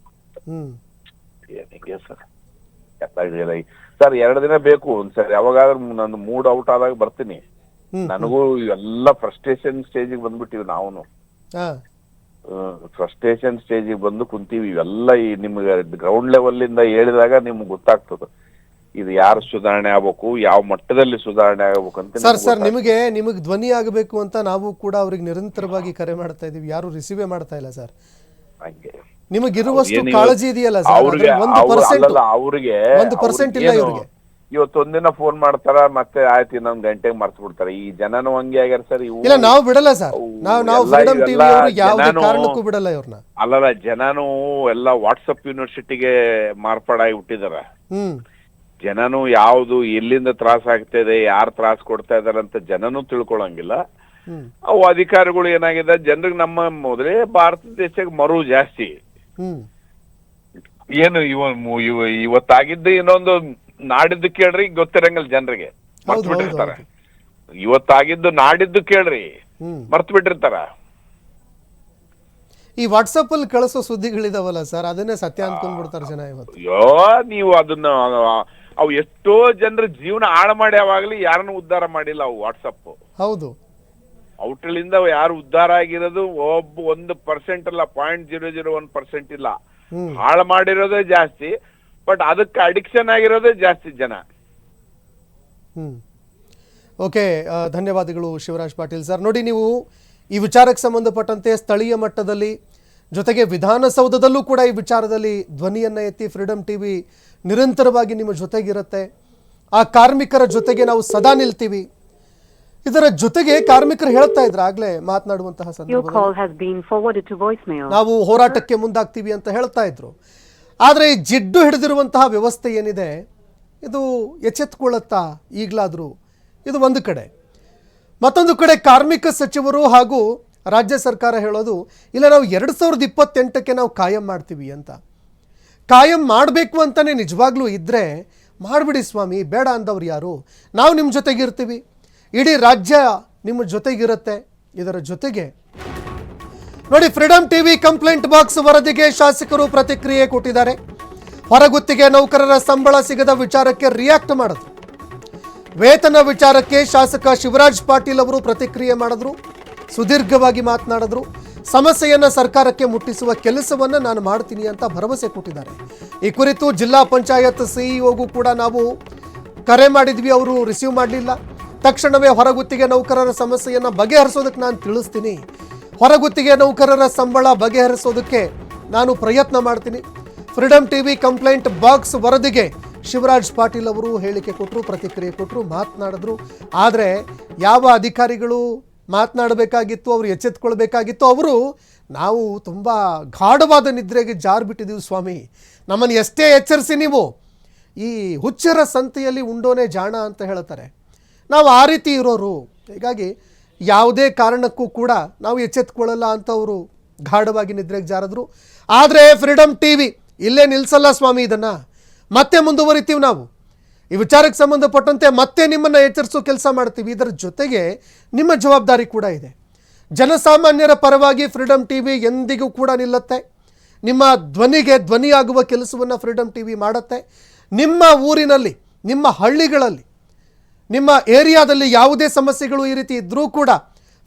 ಏನಿಗೆ ಸರ್ ಸರ್ 2 ದಿನ ಬೇಕು. ಒಂದ್ಸರಿ ಯಾವಾಗಾದ್ರೂ ನನ್ನ ಮೂಡ್ ಔಟ್ ಆದಾಗ ಬರ್ತೀನಿ. ನನಗೂ ಎಲ್ಲ ಫ್ರಸ್ಟ್ರೇಷನ್ ಸ್ಟೇಜಿಗೆ ಬಂದ್ಬಿಟ್ಟಿವಿ. ನಾವು ಫ್ರಸ್ಟ್ರೇಷನ್ ಸ್ಟೇಜಿಗೆ ಬಂದು ಕುಂತೀವಿ. ಇವೆಲ್ಲ ಈ ನಿಮ್ಗೆ ಗ್ರೌಂಡ್ ಲೆವೆಲ್ ಇಂದ ಹೇಳಿದಾಗ ನಿಮ್ಗೆ ಗೊತ್ತಾಗ್ತದೆ ಇದು ಯಾರು ಸುಧಾರಣೆ ಆಗ್ಬೇಕು, ಯಾವ ಮಟ್ಟದಲ್ಲಿ ಸುಧಾರಣೆ ಆಗ್ಬೇಕು ಅಂತ. ಸರ್ ನಿಮಗೆ ಧ್ವನಿ ಆಗಬೇಕು ಅಂತ ನಾವು ಕೂಡ ಅವ್ರಿಗೆ ನಿರಂತರವಾಗಿ ಕರೆ ಮಾಡ್ತಾ ಇದೀವಿ. ಯಾರು ರಿಸೀವೇ ಮಾಡ್ತಾ ಇಲ್ಲ ಸರ್. ಹಂಗೆ ನಿಮಗಿರುವಷ್ಟು ಕಾಳಜಿ ಇದೆಯಲ್ಲ ಸರ್, ಅವ್ರಿಗೆ 1% ಇಲ್ಲ ಇವ್ರಿಗೆ. ಇವತ್ತೊಂದಿನ ಫೋನ್ ಮಾಡ್ತಾರ, ಮತ್ತೆ ಆಯ್ತು ಇನ್ನೊಂದ್ ಗಂಟೆಗೆ ಮರ್ತು ಬಿಡ್ತಾರೆ. ಈ ಜನನು ಹಂಗೆ ಆಗ್ಯಾರ ಸರ್. ಇಲ್ಲ ನಾವು ಬಿಡಲ್ಲ ಸರ್, ನಾವು ಫ್ರೀಡಮ್ ಟಿವಿ ಅವರು ಯಾವುದೇ ಕಾರಣಕ್ಕೂ ಬಿಡಲ್ಲ ಇವ್ರನ್ನ. ಅಲ್ಲಲ್ಲ, ಜನನು ಎಲ್ಲ ವಾಟ್ಸಪ್ ಯೂನಿವರ್ಸಿಟಿಗೆ ಮಾರ್ಪಾಡಾಗಿ ಬಿಟ್ಟಿದಾರ. ಜನನು ಯಾವ್ದು ಎಲ್ಲಿಂದ ತ್ರಾಸ ಆಗ್ತಾ ಇದೆ, ಯಾರು ತ್ರಾಸ ಕೊಡ್ತಾ ಇದಾರೆ ಅಂತ ಜನನು ತಿಳ್ಕೊಳಂಗಿಲ್ಲ. ಅವು ಅಧಿಕಾರಿಗಳು ಏನಾಗಿದೆ, ಜನರಿಗೆ ನಮ್ಮ ಮೊದಲೇ ಭಾರತ ದೇಶಕ್ಕೆ ಮರು ಜಾಸ್ತಿ. ಏನು ಇವತ್ತಾಗಿದ್ದು ಇನ್ನೊಂದು ನಾಡಿದ್ದು ಕೇಳ್ರಿ ಗೊತ್ತಿರಂಗಿಲ್ಲ ಜನರಿಗೆ, ಮರ್ತು ಬಿಟ್ಟಿರ್ತಾರ. ಇವತ್ತಾಗಿದ್ದು ನಾಡಿದ್ದು ಕೇಳ್ರಿ ಮರ್ತು ಬಿಟ್ಟಿರ್ತಾರ. ಈ ವಾಟ್ಸಪ್ ಅಲ್ಲಿ ಕಳಿಸೋ ಸುದ್ದಿಗಳಿದಾವಲ್ಲ ಸರ್, ಅದನ್ನೇ ಸತ್ಯ ಅನ್ಕೊಂಡ್ಬಿಡ್ತಾರೆ ಜನ ಇವತ್ತು. ಅಯ್ಯೋ, ನೀವು ಅದನ್ನ ಅವು ಎಷ್ಟೋ ಜನರ ಜೀವನ ಹಾಳು ಮಾಡಿ ಯಾವಾಗ್ಲಿ ಯಾರನ್ನು ಉದ್ಧಾರ ಮಾಡಿಲ್ಲ ಅವು ವಾಟ್ಸಪ್. ಹೌದು, ಔಟಲಿಂದ ಯಾರು ಉದ್ಧಾರ ಆಗಿರೋದು 1% ಅಲ್ಲ, 0.001% ಇಲ್ಲ. ಹಾಳು ಮಾಡಿರೋದೇ ಜಾಸ್ತಿ, ಬಟ್ ಅದಕ್ಕೆ ಅಡಿಕ್ಷನ್ ಆಗಿರೋದೇ ಜಾಸ್ತಿ ಜನ. ಓಕೆ, ಧನ್ಯವಾದಗಳು ಶಿವರಾಜ್ ಪಾಟೀಲ್ ಸರ್. ನೋಡಿ, ನೀವು ಈ ವಿಚಾರಕ್ಕೆ ಸಂಬಂಧಪಟ್ಟಂತೆ ಸ್ಥಳೀಯ ಮಟ್ಟದಲ್ಲಿ ಜೊತೆಗೆ ವಿಧಾನಸೌಧದಲ್ಲೂ ಕೂಡ ಈ ವಿಚಾರದಲ್ಲಿ ಧ್ವನಿಯನ್ನು ಎತ್ತಿ ಫ್ರೀಡಮ್ ಟಿವಿ ನಿರಂತರವಾಗಿ ನಿಮ್ಮ ಜೊತೆಗಿರುತ್ತೆ. ಆ ಕಾರ್ಮಿಕರ ಜೊತೆಗೆ ನಾವು ಸದಾ ನಿಲ್ತೀವಿ. ಇದರ ಜೊತೆಗೆ ಕಾರ್ಮಿಕರು ಹೇಳ್ತಾ ಇದ್ರು ಆಗ್ಲೇ ಮಾತನಾಡುವಂತಹ ಸಂದರ್ಭದಲ್ಲಿ ನಾವು ಹೋರಾಟಕ್ಕೆ ಮುಂದಾಗ್ತೀವಿ ಅಂತ ಹೇಳ್ತಾ ಇದ್ರು. ಆದರೆ ಈ ಜಿಡ್ಡು ಹಿಡಿದಿರುವಂತಹ ವ್ಯವಸ್ಥೆ ಏನಿದೆ ಇದು ಎಚ್ಚೆತ್ತುಕೊಳ್ಳುತ್ತಾ ಈಗಲಾದರೂ? ಇದು ಒಂದು ಕಡೆ. ಮತ್ತೊಂದು ಕಡೆ ಕಾರ್ಮಿಕ ಸಚಿವರು ಹಾಗೂ ರಾಜ್ಯ ಸರ್ಕಾರ ಹೇಳೋದು ಇಲ್ಲ, ನಾವು 2028ಕ್ಕೆ ನಾವು ಕಾಯಂ ಮಾಡ್ತೀವಿ ಅಂತ. ಕಾಯಂ ಮಾಡಬೇಕು ಅಂತಲೇ ನಿಜವಾಗ್ಲೂ ಇದ್ದರೆ ಮಾಡಿಬಿಡಿ ಸ್ವಾಮಿ, ಬೇಡ ಅಂದವ್ರು ಯಾರು? ನಾವು ನಿಮ್ಮ ಜೊತೆಗಿರ್ತೀವಿ, ಇಡೀ ರಾಜ್ಯ ನಿಮ್ಮ ಜೊತೆಗಿರುತ್ತೆ. ಇದರ ಜೊತೆಗೆ ನೋಡಿ, ಫ್ರೀಡಮ್ ಟಿವಿ ಕಂಪ್ಲೇಂಟ್ ಬಾಕ್ಸ್ ವರದಿಗೆ ಶಾಸಕರು ಪ್ರತಿಕ್ರಿಯೆ ಕೊಟ್ಟಿದ್ದಾರೆ. ಹೊರಗುತ್ತಿಗೆ ನೌಕರರ ಸಂಬಳ ಸಿಗದ ವಿಚಾರಕ್ಕೆ ರಿಯಾಕ್ಟ್ ಮಾಡಿದ್ರು. ವೇತನ ವಿಚಾರಕ್ಕೆ ಶಾಸಕ ಶಿವರಾಜ್ ಪಾಟೀಲ್ ಅವರು ಪ್ರತಿಕ್ರಿಯೆ ಮಾಡಿದ್ರು, ಸುದೀರ್ಘವಾಗಿ ಮಾತನಾಡಿದ್ರು. ಸಮಸ್ಯೆಯನ್ನು ಸರ್ಕಾರಕ್ಕೆ ಮುಟ್ಟಿಸುವ ಕೆಲಸವನ್ನು ನಾನು ಮಾಡ್ತೀನಿ ಅಂತ ಭರವಸೆ ಕೊಟ್ಟಿದ್ದಾರೆ. ಈ ಕುರಿತು ಜಿಲ್ಲಾ ಪಂಚಾಯತ್ ಸಿಇಒಗೂ ಕೂಡ ನಾವು ಕರೆ ಮಾಡಿದ್ವಿ, ಅವರು ರಿಸೀವ್ ಮಾಡಲಿಲ್ಲ. ತಕ್ಷಣವೇ ಹೊರಗುತ್ತಿಗೆ ನೌಕರರ ಸಮಸ್ಯೆಯನ್ನು ಬಗೆಹರಿಸೋದಕ್ಕೆ ನಾನು ತಿಳಿಸ್ತೀನಿ. ಹೊರಗುತ್ತಿಗೆ ನೌಕರರ ಸಂಬಳ ಬಗೆಹರಿಸೋದಕ್ಕೆ ನಾನು ಪ್ರಯತ್ನ ಮಾಡ್ತೀನಿ. ಫ್ರೀಡಮ್ ಟಿವಿ ಕಂಪ್ಲೇಂಟ್ ಬಾಕ್ಸ್ ವರದಿಗೆ ಶಿವರಾಜ್ ಪಾಟೀಲ್ ಅವರು ಹೇಳಿಕೆ ಕೊಟ್ಟರು, ಪ್ರತಿಕ್ರಿಯೆ ಕೊಟ್ಟರು, ಮಾತನಾಡಿದ್ರು. ಆದರೆ ಯಾವ ಅಧಿಕಾರಿಗಳು ಮಾತನಾಡಬೇಕಾಗಿತ್ತು, ಅವರು ಎಚ್ಚೆತ್ಕೊಳ್ಬೇಕಾಗಿತ್ತು, ಅವರು ನಾವು ತುಂಬ ಗಾಢವಾದ ನಿದ್ರೆಗೆ ಜಾರ್ಬಿಟ್ಟಿದ್ದೀವಿ ಸ್ವಾಮಿ, ನಮ್ಮನ್ನು ಎಷ್ಟೇ ಎಚ್ಚರಿಸಿ ನೀವು, ಈ ಹುಚ್ಚರ ಸಂತೆಯಲ್ಲಿ ಉಂಡೋನೇ ಜಾಣ ಅಂತ ಹೇಳ್ತಾರೆ. ನಾವು ಆ ರೀತಿ ಇರೋರು. ಹೀಗಾಗಿ ಯಾವುದೇ ಕಾರಣಕ್ಕೂ ಕೂಡ ನಾವು ಎಚ್ಚೆತ್ಕೊಳ್ಳಲ್ಲ ಅಂತ ಅವರು ಗಾಢವಾಗಿ ನಿದ್ರೆಗೆ ಜಾರಿದ್ರು. ಆದರೆ ಫ್ರೀಡಮ್ ಟಿವಿ ಇಲ್ಲೇ ನಿಲ್ಲಿಸಲ್ಲ ಸ್ವಾಮಿ, ಇದನ್ನು ಮತ್ತೆ ಮುಂದುವರಿತೀವಿ. ನಾವು ಈ ವಿಚಾರಕ್ಕೆ ಸಂಬಂಧಪಟ್ಟಂತೆ ಮತ್ತೆ ನಿಮ್ಮನ್ನು ಎಚ್ಚರಿಸೋ ಕೆಲಸ ಮಾಡ್ತೀವಿ. ಇದರ ಜೊತೆಗೆ ನಿಮ್ಮ ಜವಾಬ್ದಾರಿ ಕೂಡ ಇದೆ. ಜನಸಾಮಾನ್ಯರ ಪರವಾಗಿ ಫ್ರೀಡಮ್ ಟಿವಿ ಎಂದಿಗೂ ಕೂಡ ನಿಲ್ಲುತ್ತೆ. ನಿಮ್ಮ ಧ್ವನಿಗೆ ಧ್ವನಿಯಾಗುವ ಕೆಲಸವನ್ನು ಫ್ರೀಡಮ್ ಟಿವಿ ಮಾಡುತ್ತೆ. ನಿಮ್ಮ ಊರಿನಲ್ಲಿ, ನಿಮ್ಮ ಹಳ್ಳಿಗಳಲ್ಲಿ, ನಿಮ್ಮ ಏರಿಯಾದಲ್ಲಿ ಯಾವುದೇ ಸಮಸ್ಯೆಗಳು ಈ ರೀತಿ ಇದ್ದರೂ ಕೂಡ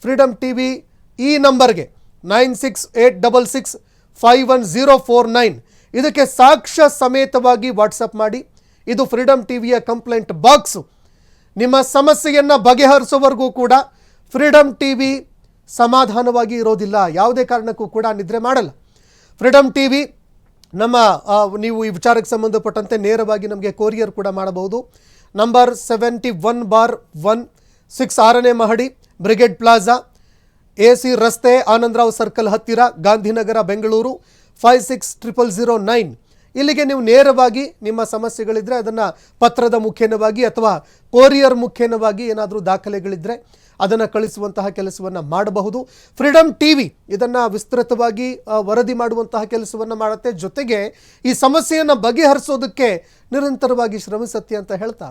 ಫ್ರೀಡಮ್ ಟಿವಿ ಈ ನಂಬರ್ಗೆ 9686651049 ಇದಕ್ಕೆ ಸಾಕ್ಷ್ಯ ಸಮೇತವಾಗಿ ವಾಟ್ಸಪ್ ಮಾಡಿ. ಇದು ಫ್ರೀಡಮ್ ಟಿವಿಯ ಕಂಪ್ಲೇಂಟ್ ಬಾಕ್ಸು. ನಿಮ್ಮ ಸಮಸ್ಯೆಯನ್ನು ಬಗೆಹರಿಸೋವರೆಗೂ ಕೂಡ ಫ್ರೀಡಮ್ ಟಿವಿ ಸಮಾಧಾನವಾಗಿ ಇರೋದಿಲ್ಲ. ಯಾವುದೇ ಕಾರಣಕ್ಕೂ ಕೂಡ ನಿದ್ರೆ ಮಾಡಲ್ಲ. ಫ್ರೀಡಮ್ ಟಿವಿ ನಮ್ಮ ನೀವು ಈ ವಿಚಾರಕ್ಕೆ ಸಂಬಂಧಪಟ್ಟಂತೆ ನೇರವಾಗಿ ನಮಗೆ ಕೊರಿಯರ್ ಕೂಡ ಮಾಡಬಹುದು. ನಂಬರ್ 71/1 6ನೇ ಮಹಡಿ, ಬ್ರಿಗೇಡ್ ಪ್ಲಾಜಾ, AC ರಸ್ತೆ, ಆನಂದರಾವ್ ಸರ್ಕಲ್ ಹತ್ತಿರ, ಗಾಂಧಿನಗರ, ಬೆಂಗಳೂರು 560009. ಇಲ್ಲಿಗೆ ನೀವು ನೇರವಾಗಿ ನಿಮ್ಮ ಸಮಸ್ಯೆಗಳಿದ್ದರೆ ಅದನ್ನು ಪತ್ರದ ಮುಖೇನವಾಗಿ ಅಥವಾ ಕೊರಿಯರ್ ಮುಖೇನವಾಗಿ ಏನಾದರೂ ದಾಖಲೆಗಳಿದ್ದರೆ ಅದನ್ನು ಕಳಿಸುವಂತಹ ಕೆಲಸವನ್ನು ಮಾಡಬಹುದು. ಫ್ರೀಡಮ್ ಟಿವಿ ಇದನ್ನು ವಿಸ್ತೃತವಾಗಿ ವರದಿ ಮಾಡುವಂತಹ ಕೆಲಸವನ್ನು ಮಾಡುತ್ತೆ. ಜೊತೆಗೆ ಈ ಸಮಸ್ಯೆಯನ್ನು ಬಗೆಹರಿಸೋದಕ್ಕೆ ನಿರಂತರವಾಗಿ ಶ್ರಮಿಸುತ್ತೆ ಅಂತ ಹೇಳ್ತಾ